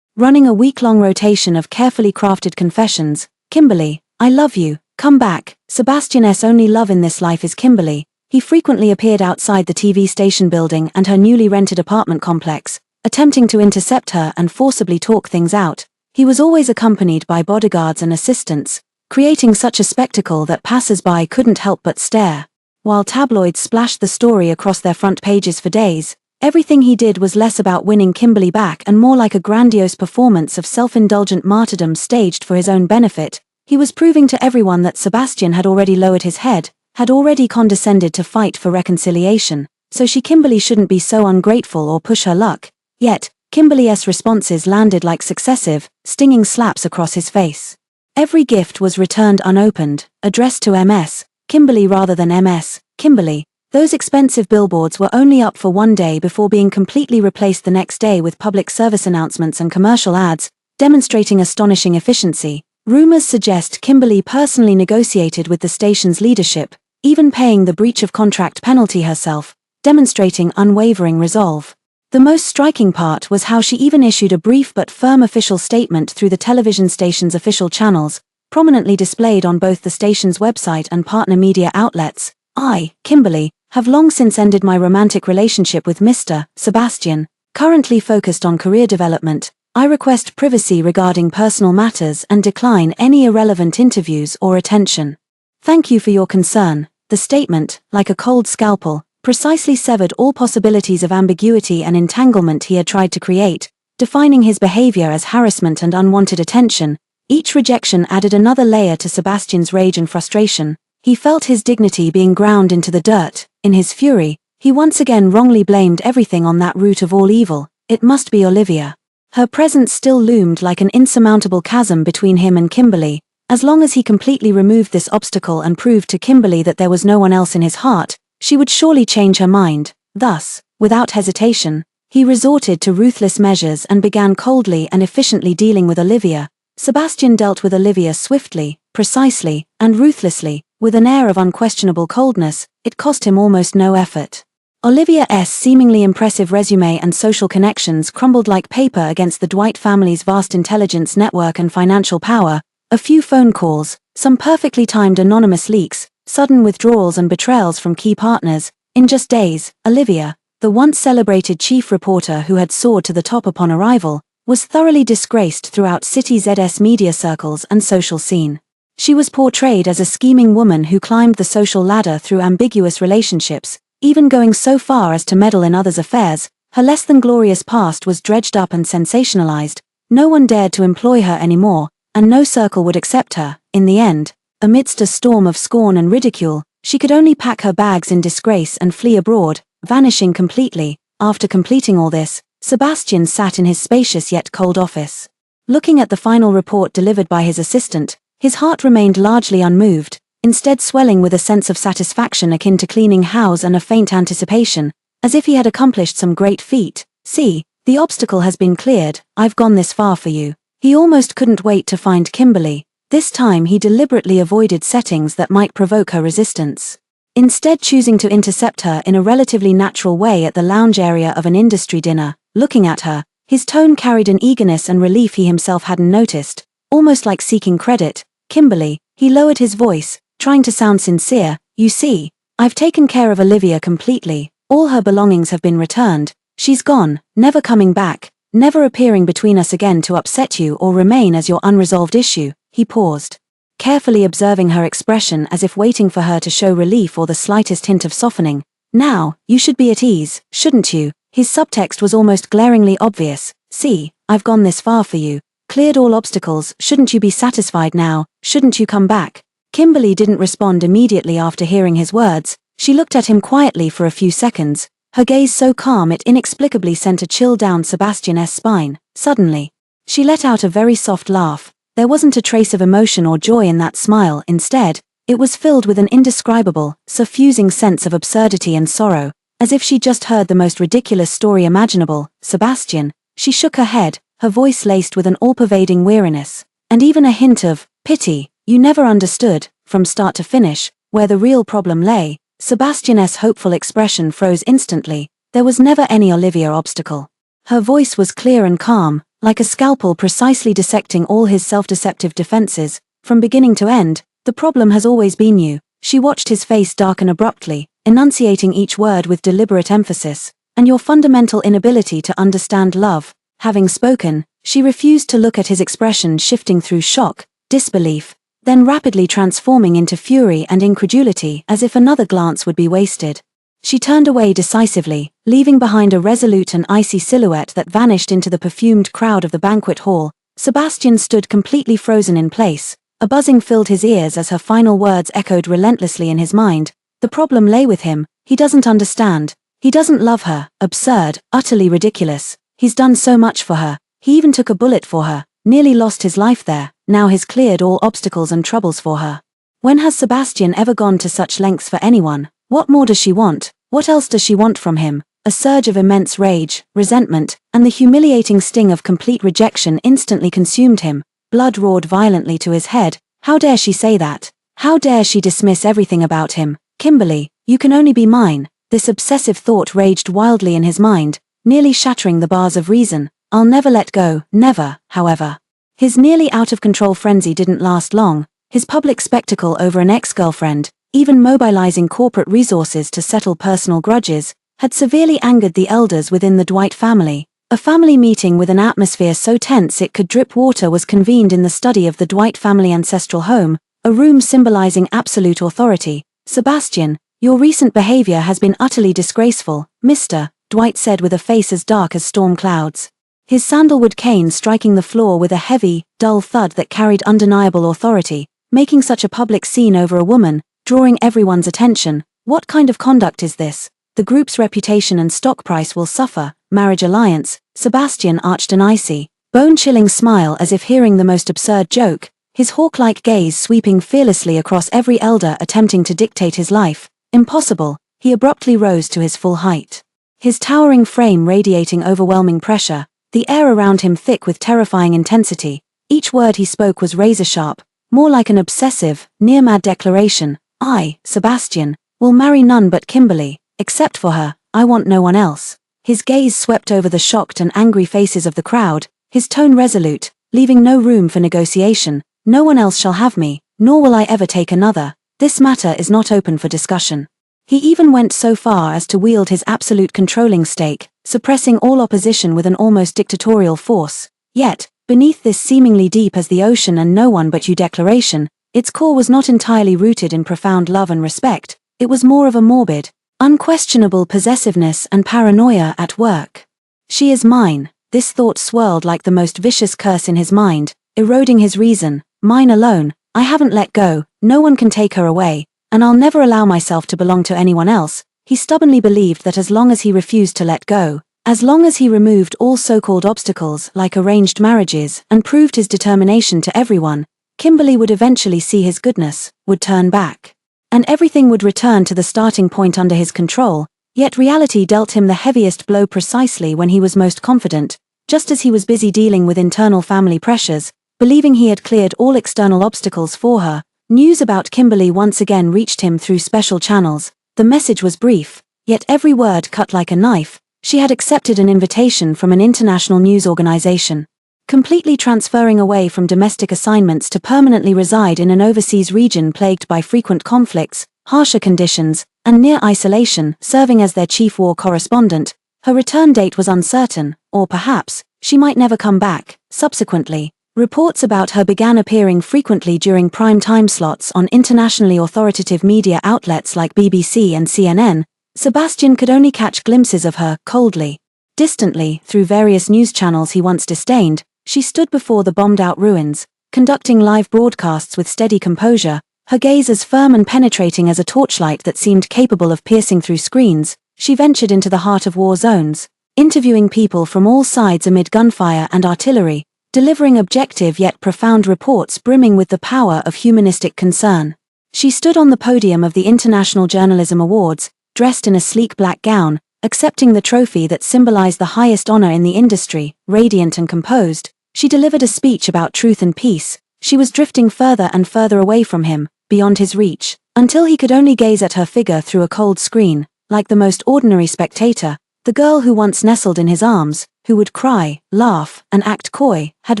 Running a week-long rotation of carefully crafted confessions: "Kimberly, I love you, come back." Sebastian's only love in this life is Kimberly. He frequently appeared outside the TV station building and her newly rented apartment complex, attempting to intercept her and forcibly talk things out. He was always accompanied by bodyguards and assistants, creating such a spectacle that passers-by couldn't help but stare. While tabloids splashed the story across their front pages for days, everything he did was less about winning Kimberly back and more like a grandiose performance of self-indulgent martyrdom staged for his own benefit. He was proving to everyone that Sebastian had already lowered his head, had already condescended to fight for reconciliation, so Kimberly shouldn't be so ungrateful or push her luck. Yet, Kimberly's responses landed like successive, stinging slaps across his face. Every gift was returned unopened, addressed to MS Kimberly rather than MS Kimberly. Those expensive billboards were only up for one day before being completely replaced the next day with public service announcements and commercial ads, demonstrating astonishing efficiency. Rumors suggest Kimberly personally negotiated with the station's leadership, even paying the breach of contract penalty herself, demonstrating unwavering resolve. The most striking part was how she even issued a brief but firm official statement through the television station's official channels, prominently displayed on both the station's website and partner media outlets. "I, Kimberly, have long since ended my romantic relationship with Mr. Sebastian, currently focused on career development. I request privacy regarding personal matters and decline any irrelevant interviews or attention. Thank you for your concern." The statement, like a cold scalpel, precisely severed all possibilities of ambiguity and entanglement he had tried to create, defining his behavior as harassment and unwanted attention. Each rejection added another layer to Sebastian's rage and frustration. He felt his dignity being ground into the dirt. In his fury, he once again wrongly blamed everything on that root of all evil. It must be Olivia. Her presence still loomed like an insurmountable chasm between him and Kimberly. As long as he completely removed this obstacle and proved to Kimberly that there was no one else in his heart, she would surely change her mind. Thus, without hesitation, he resorted to ruthless measures and began coldly and efficiently dealing with Olivia. Sebastian dealt with Olivia swiftly, precisely, and ruthlessly, with an air of unquestionable coldness. It cost him almost no effort. Olivia's seemingly impressive resume and social connections crumbled like paper against the Dwight family's vast intelligence network and financial power. A few phone calls, some perfectly timed anonymous leaks, sudden withdrawals and betrayals from key partners. In just days, Olivia, the once celebrated chief reporter who had soared to the top upon arrival, was thoroughly disgraced throughout City Z's media circles and social scene. She was portrayed as a scheming woman who climbed the social ladder through ambiguous relationships, even going so far as to meddle in others' affairs. Her less-than-glorious past was dredged up and sensationalized. No one dared to employ her anymore, and no circle would accept her. In the end, amidst a storm of scorn and ridicule, she could only pack her bags in disgrace and flee abroad, vanishing completely. After completing all this, Sebastian sat in his spacious yet cold office. Looking at the final report delivered by his assistant, his heart remained largely unmoved, instead swelling with a sense of satisfaction akin to cleaning house and a faint anticipation, as if he had accomplished some great feat. "See, the obstacle has been cleared, I've gone this far for you." He almost couldn't wait to find Kimberly. This time he deliberately avoided settings that might provoke her resistance, instead choosing to intercept her in a relatively natural way at the lounge area of an industry dinner. Looking at her, his tone carried an eagerness and relief he himself hadn't noticed, almost like seeking credit. "Kimberly," he lowered his voice, trying to sound sincere, "you see, I've taken care of Olivia completely. All her belongings have been returned. She's gone, never coming back, never appearing between us again to upset you or remain as your unresolved issue." He paused, carefully observing her expression as if waiting for her to show relief or the slightest hint of softening. "Now, you should be at ease, shouldn't you?" His subtext was almost glaringly obvious. "See, I've gone this far for you, cleared all obstacles. Shouldn't you be satisfied now? Shouldn't you come back?" Kimberly didn't respond immediately after hearing his words. She looked at him quietly for a few seconds, her gaze so calm it inexplicably sent a chill down Sebastian's spine. Suddenly, she let out a very soft laugh. There wasn't a trace of emotion or joy in that smile. Instead, it was filled with an indescribable, suffusing sense of absurdity and sorrow, as if she'd just heard the most ridiculous story imaginable. "Sebastian," she shook her head, her voice laced with an all-pervading weariness, and even a hint of pity. "You never understood, from start to finish, where the real problem lay." Sebastian's hopeful expression froze instantly. There was never any Olivia obstacle. Her voice was clear and calm, like a scalpel precisely dissecting all his self-deceptive defenses. "From beginning to end, the problem has always been you." She watched his face darken abruptly, enunciating each word with deliberate emphasis. "And your fundamental inability to understand love." Having spoken, she refused to look at his expression, shifting through shock, disbelief, then rapidly transforming into fury and incredulity as if another glance would be wasted. She turned away decisively, leaving behind a resolute and icy silhouette that vanished into the perfumed crowd of the banquet hall. Sebastian stood completely frozen in place. A buzzing filled his ears as her final words echoed relentlessly in his mind. The problem lay with him. He doesn't understand. He doesn't love her. Absurd, utterly ridiculous. He's done so much for her. He even took a bullet for her, nearly lost his life there. Now he's cleared all obstacles and troubles for her. When has Sebastian ever gone to such lengths for anyone? What more does she want? What else does she want from him? A surge of immense rage, resentment, and the humiliating sting of complete rejection instantly consumed him. Blood roared violently to his head. How dare she say that? How dare she dismiss everything about him? "Kimberly, you can only be mine." This obsessive thought raged wildly in his mind, nearly shattering the bars of reason. "I'll never let go, never." However, his nearly out-of-control frenzy didn't last long. His public spectacle over an ex-girlfriend, even mobilizing corporate resources to settle personal grudges, had severely angered the elders within the Dwight family. A family meeting with an atmosphere so tense it could drip water was convened in the study of the Dwight family ancestral home, a room symbolizing absolute authority. "Sebastian, your recent behavior has been utterly disgraceful, Mr. Dwight said with a face as dark as storm clouds, his sandalwood cane striking the floor with a heavy, dull thud that carried undeniable authority. "Making such a public scene over a woman, drawing everyone's attention. What kind of conduct is this? The group's reputation and stock price will suffer." "Marriage alliance." Sebastian arched an icy, bone-chilling smile as if hearing the most absurd joke, his hawk-like gaze sweeping fearlessly across every elder attempting to dictate his life. "Impossible." He abruptly rose to his full height, his towering frame radiating overwhelming pressure, the air around him thick with terrifying intensity. Each word he spoke was razor-sharp, more like an obsessive, near-mad declaration. "I, Sebastian, will marry none but Kimberly. Except for her, I want no one else. His gaze swept over the shocked and angry faces of the crowd, his tone resolute, leaving no room for negotiation. No one else shall have me, nor will I ever take another. This matter is not open for discussion. He even went so far as to wield his absolute controlling stake, suppressing all opposition with an almost dictatorial force. Yet, beneath this seemingly deep as the ocean and no one but you declaration, its core was not entirely rooted in profound love and respect. It was more of a morbid, unquestionable possessiveness and paranoia at work. She is mine. This thought swirled like the most vicious curse in his mind, eroding his reason. Mine alone. I haven't let go, no one can take her away, and I'll never allow myself to belong to anyone else. He stubbornly believed that as long as he refused to let go, as long as he removed all so-called obstacles like arranged marriages and proved his determination to everyone, Kimberly would eventually see his goodness, would turn back. And everything would return to the starting point under his control. Yet reality dealt him the heaviest blow precisely when he was most confident, just as he was busy dealing with internal family pressures, believing he had cleared all external obstacles for her. News about Kimberly once again reached him through special channels. The message was brief, yet every word cut like a knife. She had accepted an invitation from an international news organization, completely transferring away from domestic assignments to permanently reside in an overseas region plagued by frequent conflicts, harsher conditions, and near isolation, serving as their chief war correspondent. Her return date was uncertain, or perhaps, she might never come back. Subsequently, reports about her began appearing frequently during prime time slots on internationally authoritative media outlets like BBC and CNN. Sebastian could only catch glimpses of her, coldly, distantly, through various news channels he once disdained. She stood before the bombed-out ruins, conducting live broadcasts with steady composure, her gaze as firm and penetrating as a torchlight that seemed capable of piercing through screens. She ventured into the heart of war zones, interviewing people from all sides amid gunfire and artillery, delivering objective yet profound reports brimming with the power of humanistic concern. She stood on the podium of the International Journalism Awards, dressed in a sleek black gown, accepting the trophy that symbolized the highest honor in the industry. Radiant and composed, she delivered a speech about truth and peace. She was drifting further and further away from him, beyond his reach, until he could only gaze at her figure through a cold screen, like the most ordinary spectator. The girl who once nestled in his arms, who would cry, laugh, and act coy, had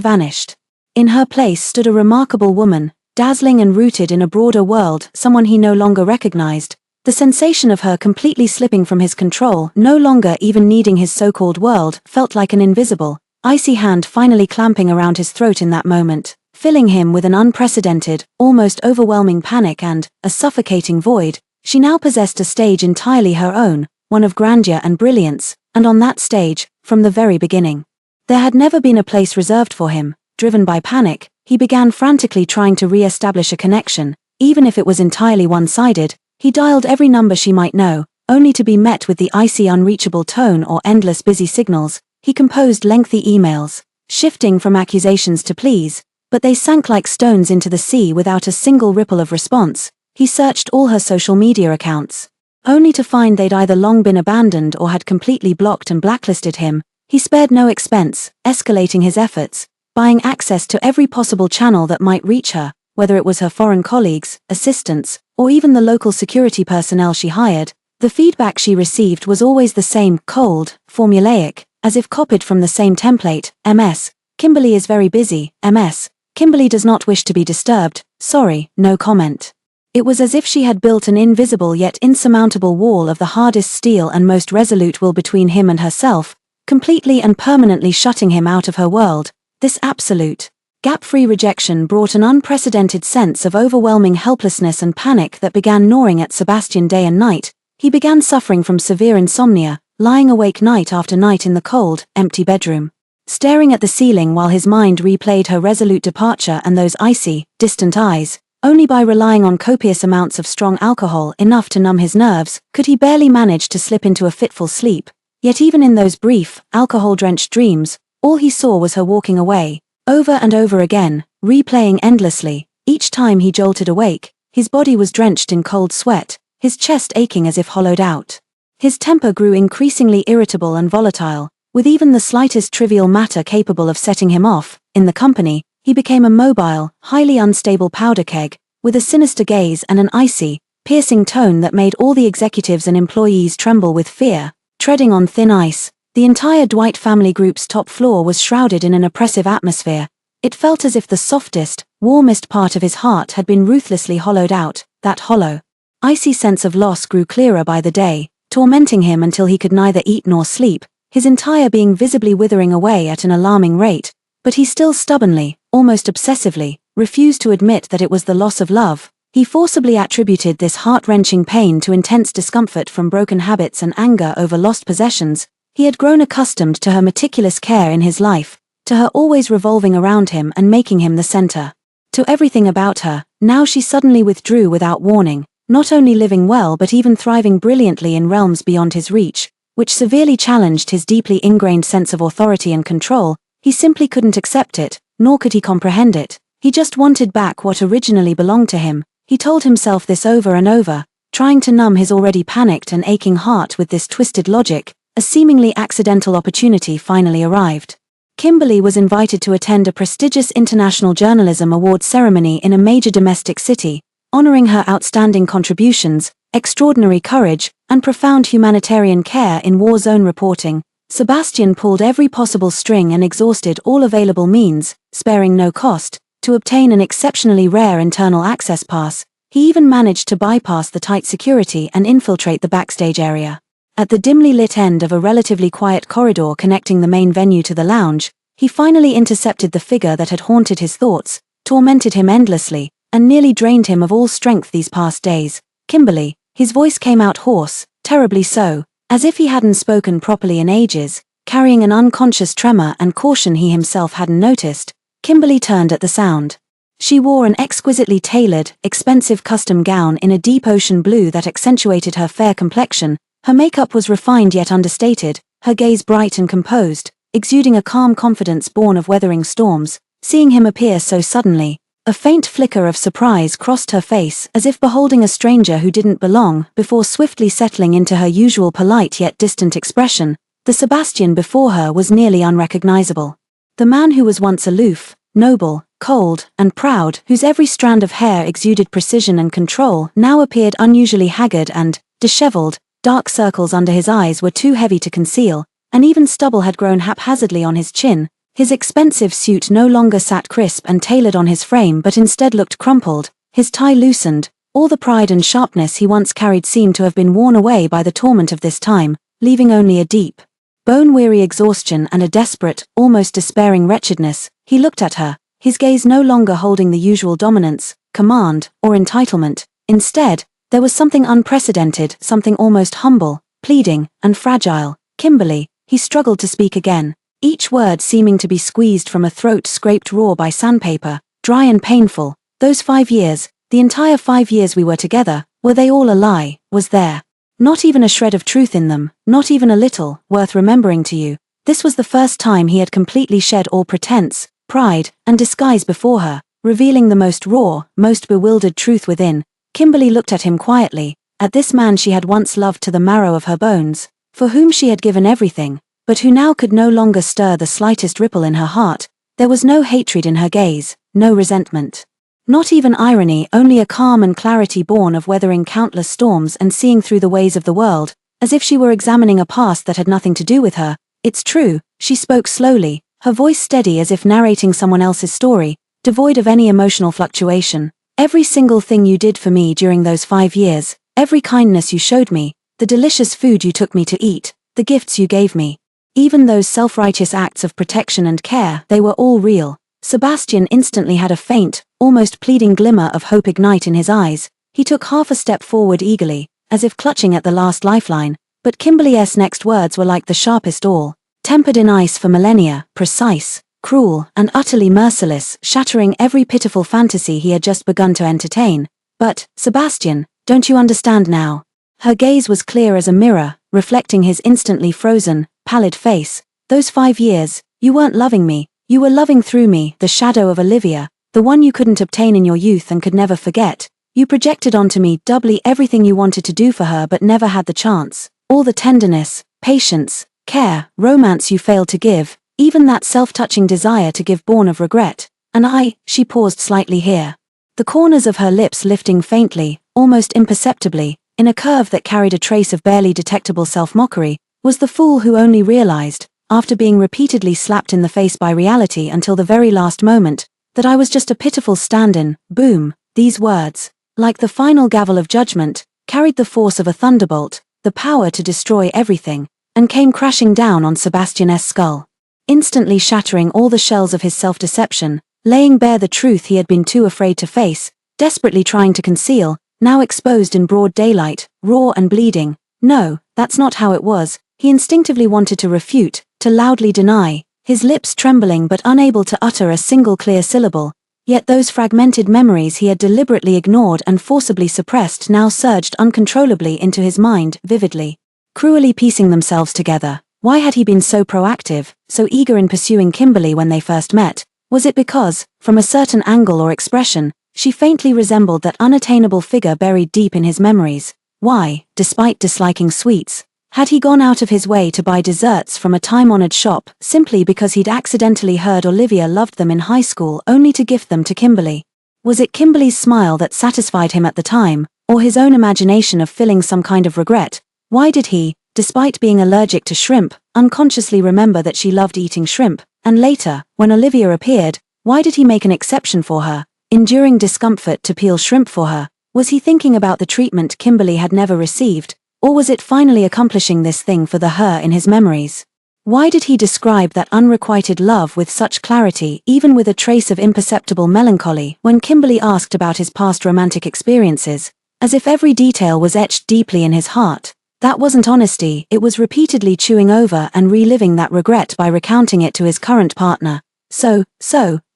vanished. In her place stood a remarkable woman, dazzling and rooted in a broader world, someone he no longer recognized. The sensation of her completely slipping from his control, no longer even needing his so-called world, felt like an invisible, icy hand finally clamping around his throat in that moment, filling him with an unprecedented, almost overwhelming panic and a suffocating void. She now possessed a stage entirely her own, one of grandeur and brilliance, and on that stage, from the very beginning, there had never been a place reserved for him. Driven by panic, he began frantically trying to re-establish a connection, even if it was entirely one-sided. He dialed every number she might know, only to be met with the icy unreachable tone or endless busy signals. He composed lengthy emails, shifting from accusations to pleas, but they sank like stones into the sea without a single ripple of response. He searched all her social media accounts, only to find they'd either long been abandoned or had completely blocked and blacklisted him. He spared no expense, escalating his efforts, buying access to every possible channel that might reach her, whether it was her foreign colleagues, assistants, or even the local security personnel she hired. The feedback she received was always the same, cold, formulaic, as if copied from the same template. MS. Kimberly is very busy. MS. Kimberly does not wish to be disturbed. Sorry, no comment. It was as if she had built an invisible yet insurmountable wall of the hardest steel and most resolute will between him and herself, completely and permanently shutting him out of her world. This absolute, gap-free rejection brought an unprecedented sense of overwhelming helplessness and panic that began gnawing at Sebastian day and night. He began suffering from severe insomnia, lying awake night after night in the cold, empty bedroom, staring at the ceiling while his mind replayed her resolute departure and those icy, distant eyes. Only by relying on copious amounts of strong alcohol, enough to numb his nerves, could he barely manage to slip into a fitful sleep. Yet even in those brief, alcohol-drenched dreams, all he saw was her walking away, over and over again, replaying endlessly. Each time he jolted awake, his body was drenched in cold sweat, his chest aching as if hollowed out. His temper grew increasingly irritable and volatile, with even the slightest trivial matter capable of setting him off. In the company, he became a mobile, highly unstable powder keg, with a sinister gaze and an icy, piercing tone that made all the executives and employees tremble with fear. treading on thin ice. The entire Dwight family group's top floor was shrouded in an oppressive atmosphere. It felt as if the softest, warmest part of his heart had been ruthlessly hollowed out. That hollow, icy sense of loss grew clearer by the day, tormenting him until he could neither eat nor sleep, his entire being visibly withering away at an alarming rate. But he still stubbornly, almost obsessively, refused to admit that it was the loss of love. He forcibly attributed this heart-wrenching pain to intense discomfort from broken habits and anger over lost possessions. He had grown accustomed to her meticulous care in his life, to her always revolving around him and making him the center. To everything about her. Now she suddenly withdrew without warning, not only living well but even thriving brilliantly in realms beyond his reach, which severely challenged his deeply ingrained sense of authority and control. He simply couldn't accept it, nor could he comprehend it. He just wanted back what originally belonged to him. He told himself this over and over, trying to numb his already panicked and aching heart with this twisted logic. A seemingly accidental opportunity finally arrived. Kimberly was invited to attend a prestigious International Journalism Awards ceremony in a major domestic city, honoring her outstanding contributions, extraordinary courage, and profound humanitarian care in war zone reporting. Sebastian pulled every possible string and exhausted all available means, sparing no cost, to obtain an exceptionally rare internal access pass. He even managed to bypass the tight security and infiltrate the backstage area. At the dimly lit end of a relatively quiet corridor connecting the main venue to the lounge, he finally intercepted the figure that had haunted his thoughts, tormented him endlessly, and nearly drained him of all strength these past days. Kimberly. His voice came out hoarse, terribly so, as if he hadn't spoken properly in ages, carrying an unconscious tremor and caution he himself hadn't noticed. Kimberly turned at the sound. She wore an exquisitely tailored, expensive custom gown in a deep ocean blue that accentuated her fair complexion. Her makeup was refined yet understated, her gaze bright and composed, exuding a calm confidence born of weathering storms. Seeing him appear so suddenly, a faint flicker of surprise crossed her face as if beholding a stranger who didn't belong, before swiftly settling into her usual polite yet distant expression. The Sebastian before her was nearly unrecognizable. The man who was once aloof, noble, cold, and proud, whose every strand of hair exuded precision and control, now appeared unusually haggard and disheveled. Dark circles under his eyes were too heavy to conceal, and even stubble had grown haphazardly on his chin. His expensive suit no longer sat crisp and tailored on his frame but instead looked crumpled, his tie loosened. All the pride and sharpness he once carried seemed to have been worn away by the torment of this time, leaving only a deep, bone-weary exhaustion and a desperate, almost despairing wretchedness. He looked at her, his gaze no longer holding the usual dominance, command, or entitlement. Instead, there was something unprecedented, something almost humble, pleading, and fragile. Kimberly. He struggled to speak again, each word seeming to be squeezed from a throat scraped raw by sandpaper, dry and painful. Those 5 years, the entire 5 years we were together, were they all a lie? Was there not even a shred of truth in them, not even a little, worth remembering to you? This was the first time he had completely shed all pretense, pride, and disguise before her, revealing the most raw, most bewildered truth within. Kimberly looked at him quietly, at this man she had once loved to the marrow of her bones, for whom she had given everything, but who now could no longer stir the slightest ripple in her heart. There was no hatred in her gaze, no resentment. Not even irony, only a calm and clarity born of weathering countless storms and seeing through the ways of the world, as if she were examining a past that had nothing to do with her. It's true, she spoke slowly, her voice steady as if narrating someone else's story, devoid of any emotional fluctuation. Every single thing you did for me during those 5 years, every kindness you showed me, the delicious food you took me to eat, the gifts you gave me, even those self-righteous acts of protection and care, they were all real. Sebastian instantly had a faint, almost pleading glimmer of hope ignite in his eyes. He took half a step forward eagerly, as if clutching at the last lifeline, but Kimberly's next words were like the sharpest awl, tempered in ice for millennia, precise, cruel, and utterly merciless, shattering every pitiful fantasy he had just begun to entertain. But, Sebastian, don't you understand now? Her gaze was clear as a mirror, reflecting his instantly frozen, pallid face. Those 5 years, you weren't loving me, you were loving through me, the shadow of Olivia, the one you couldn't obtain in your youth and could never forget. You projected onto me doubly everything you wanted to do for her but never had the chance. All the tenderness, patience, care, romance you failed to give, even that self-touching desire to give born of regret. And she paused slightly here, the corners of her lips lifting faintly, almost imperceptibly, in a curve that carried a trace of barely detectable self-mockery. was the fool who only realized, after being repeatedly slapped in the face by reality until the very last moment, that I was just a pitiful stand-in. Boom, these words, like the final gavel of judgment, carried the force of a thunderbolt, the power to destroy everything, and came crashing down on Sebastian's skull, instantly shattering all the shells of his self-deception, laying bare the truth he had been too afraid to face, desperately trying to conceal, now exposed in broad daylight, raw and bleeding. No, that's not how it was, he instinctively wanted to refute, to loudly deny, his lips trembling but unable to utter a single clear syllable. Yet those fragmented memories he had deliberately ignored and forcibly suppressed now surged uncontrollably into his mind, vividly, cruelly piecing themselves together. Why had he been so proactive, so eager in pursuing Kimberly when they first met? Was it because, from a certain angle or expression, she faintly resembled that unattainable figure buried deep in his memories? Why, despite disliking sweets, had he gone out of his way to buy desserts from a time-honored shop simply because he'd accidentally heard Olivia loved them in high school only to gift them to Kimberly? Was it Kimberly's smile that satisfied him at the time, or his own imagination of feeling some kind of regret? Why did he, despite being allergic to shrimp, unconsciously remember that she loved eating shrimp? And later, when Olivia appeared, why did he make an exception for her, enduring discomfort to peel shrimp for her? Was he thinking about the treatment Kimberly had never received? Or was it finally accomplishing this thing for the her in his memories? Why did he describe that unrequited love with such clarity, even with a trace of imperceptible melancholy, when Kimberly asked about his past romantic experiences, as if every detail was etched deeply in his heart? That wasn't honesty, it was repeatedly chewing over and reliving that regret by recounting it to his current partner. So,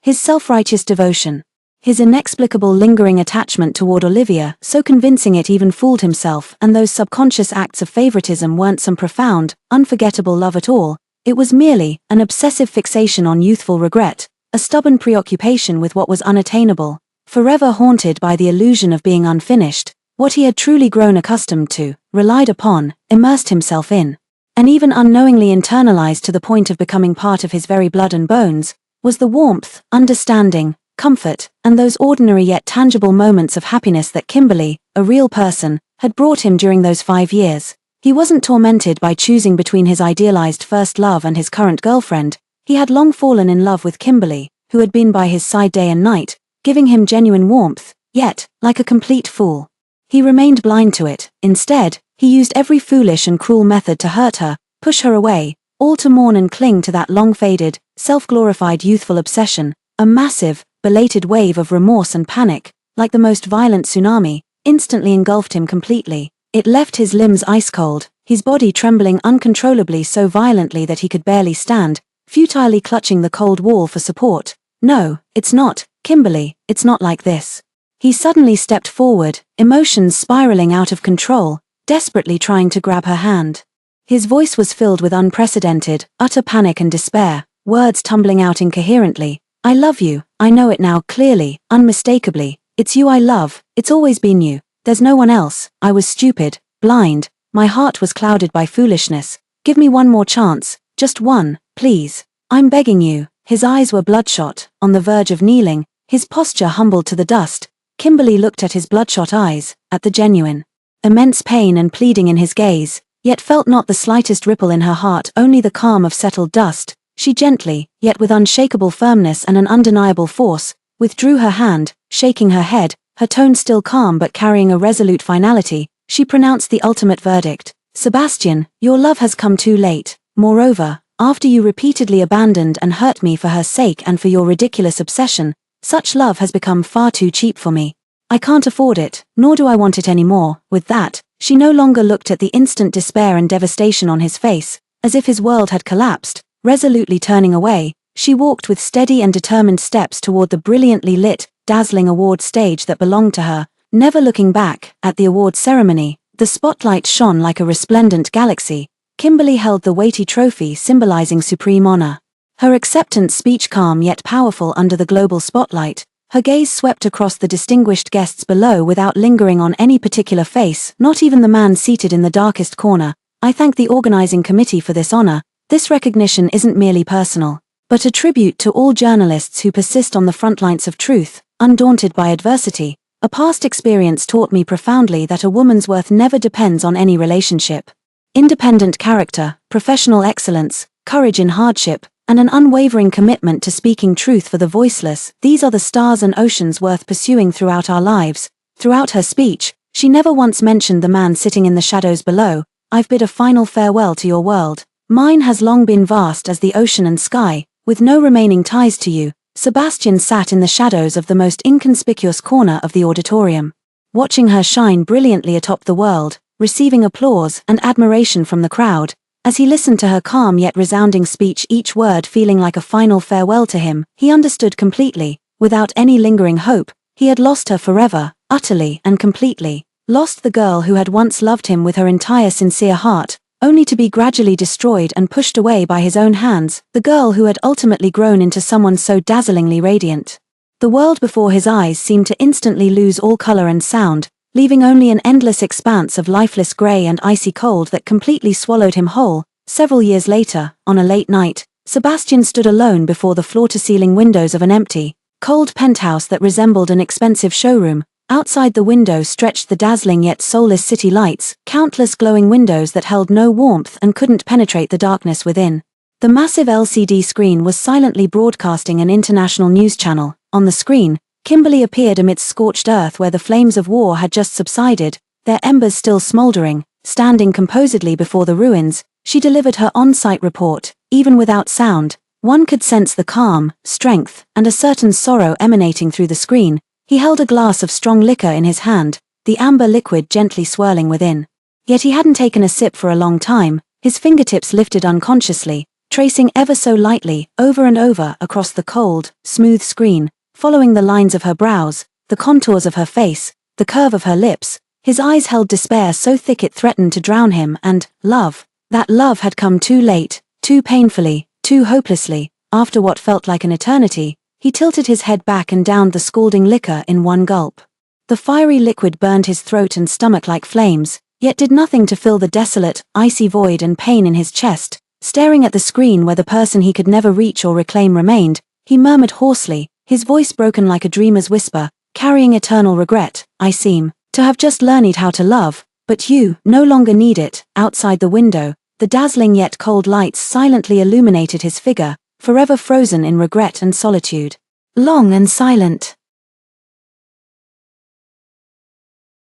his self-righteous devotion. His inexplicable lingering attachment toward Olivia, so convincing it even fooled himself, and those subconscious acts of favoritism weren't some profound, unforgettable love at all. It was merely an obsessive fixation on youthful regret, a stubborn preoccupation with what was unattainable, forever haunted by the illusion of being unfinished. What he had truly grown accustomed to, relied upon, immersed himself in, and even unknowingly internalized to the point of becoming part of his very blood and bones, was the warmth, understanding, comfort, and those ordinary yet tangible moments of happiness that Kimberly, a real person, had brought him during those 5 years. He wasn't tormented by choosing between his idealized first love and his current girlfriend. He had long fallen in love with Kimberly, who had been by his side day and night, giving him genuine warmth, yet, like a complete fool, he remained blind to it. Instead, he used every foolish and cruel method to hurt her, push her away, all to mourn and cling to that long-faded, self-glorified youthful obsession. A massive, belated wave of remorse and panic, like the most violent tsunami, instantly engulfed him completely. It left his limbs ice-cold, his body trembling uncontrollably so violently that he could barely stand, futilely clutching the cold wall for support. No, it's not, Kimberly, it's not like this. He suddenly stepped forward, emotions spiraling out of control, desperately trying to grab her hand. His voice was filled with unprecedented, utter panic and despair, words tumbling out incoherently. I love you, I know it now clearly, unmistakably. It's you I love, it's always been you. There's no one else. I was stupid, blind, my heart was clouded by foolishness. Give me one more chance, just one, please. I'm begging you. His eyes were bloodshot, on the verge of kneeling, his posture humbled to the dust. Kimberly looked at his bloodshot eyes, at the genuine, immense pain and pleading in his gaze, yet felt not the slightest ripple in her heart, only the calm of settled dust. She gently, yet with unshakable firmness and an undeniable force, withdrew her hand, shaking her head, her tone still calm but carrying a resolute finality. She pronounced the ultimate verdict. Sebastian, your love has come too late. Moreover, after you repeatedly abandoned and hurt me for her sake and for your ridiculous obsession, such love has become far too cheap for me. I can't afford it, nor do I want it anymore. With that, she no longer looked at the instant despair and devastation on his face, as if his world had collapsed. Resolutely turning away, she walked with steady and determined steps toward the brilliantly lit, dazzling award stage that belonged to her. Never looking back, at the awards ceremony, the spotlight shone like a resplendent galaxy. Kimberly held the weighty trophy symbolizing supreme honor. Her acceptance speech calm yet powerful under the global spotlight, her gaze swept across the distinguished guests below without lingering on any particular face, not even the man seated in the darkest corner. I thank the organizing committee for this honor. This recognition isn't merely personal, but a tribute to all journalists who persist on the front lines of truth, undaunted by adversity. A past experience taught me profoundly that a woman's worth never depends on any relationship. Independent character, professional excellence, courage in hardship, and an unwavering commitment to speaking truth for the voiceless, these are the stars and oceans worth pursuing throughout our lives. Throughout her speech, she never once mentioned the man sitting in the shadows below. I've bid a final farewell to your world. Mine has long been vast as the ocean and sky, with no remaining ties to you. Sebastian sat in the shadows of the most inconspicuous corner of the auditorium, watching her shine brilliantly atop the world, receiving applause and admiration from the crowd. As he listened to her calm yet resounding speech, each word feeling like a final farewell to him, he understood completely, without any lingering hope. He had lost her forever, utterly and completely. Lost the girl who had once loved him with her entire sincere heart, only to be gradually destroyed and pushed away by his own hands, the girl who had ultimately grown into someone so dazzlingly radiant. The world before his eyes seemed to instantly lose all color and sound, leaving only an endless expanse of lifeless gray and icy cold that completely swallowed him whole. Several years later, on a late night, Sebastian stood alone before the floor-to-ceiling windows of an empty, cold penthouse that resembled an expensive showroom. Outside the window stretched the dazzling yet soulless city lights, countless glowing windows that held no warmth and couldn't penetrate the darkness within. The massive LCD screen was silently broadcasting an international news channel. On the screen, Kimberly appeared amidst scorched earth where the flames of war had just subsided, their embers still smoldering. Standing composedly before the ruins, she delivered her on-site report. Even without sound, one could sense the calm, strength, and a certain sorrow emanating through the screen. He held a glass of strong liquor in his hand, the amber liquid gently swirling within. Yet he hadn't taken a sip for a long time, his fingertips lifted unconsciously, tracing ever so lightly, over and over, across the cold, smooth screen, following the lines of her brows, the contours of her face, the curve of her lips. His eyes held despair so thick it threatened to drown him, and love. That love had come too late, too painfully, too hopelessly. After what felt like an eternity, he tilted his head back and downed the scalding liquor in one gulp. The fiery liquid burned his throat and stomach like flames, yet did nothing to fill the desolate, icy void and pain in his chest. Staring at the screen where the person he could never reach or reclaim remained, he murmured hoarsely, his voice broken like a dreamer's whisper, carrying eternal regret. I seem to have just learned how to love, but you no longer need it. Outside the window, the dazzling yet cold lights silently illuminated his figure, forever frozen in regret and solitude. Long and silent,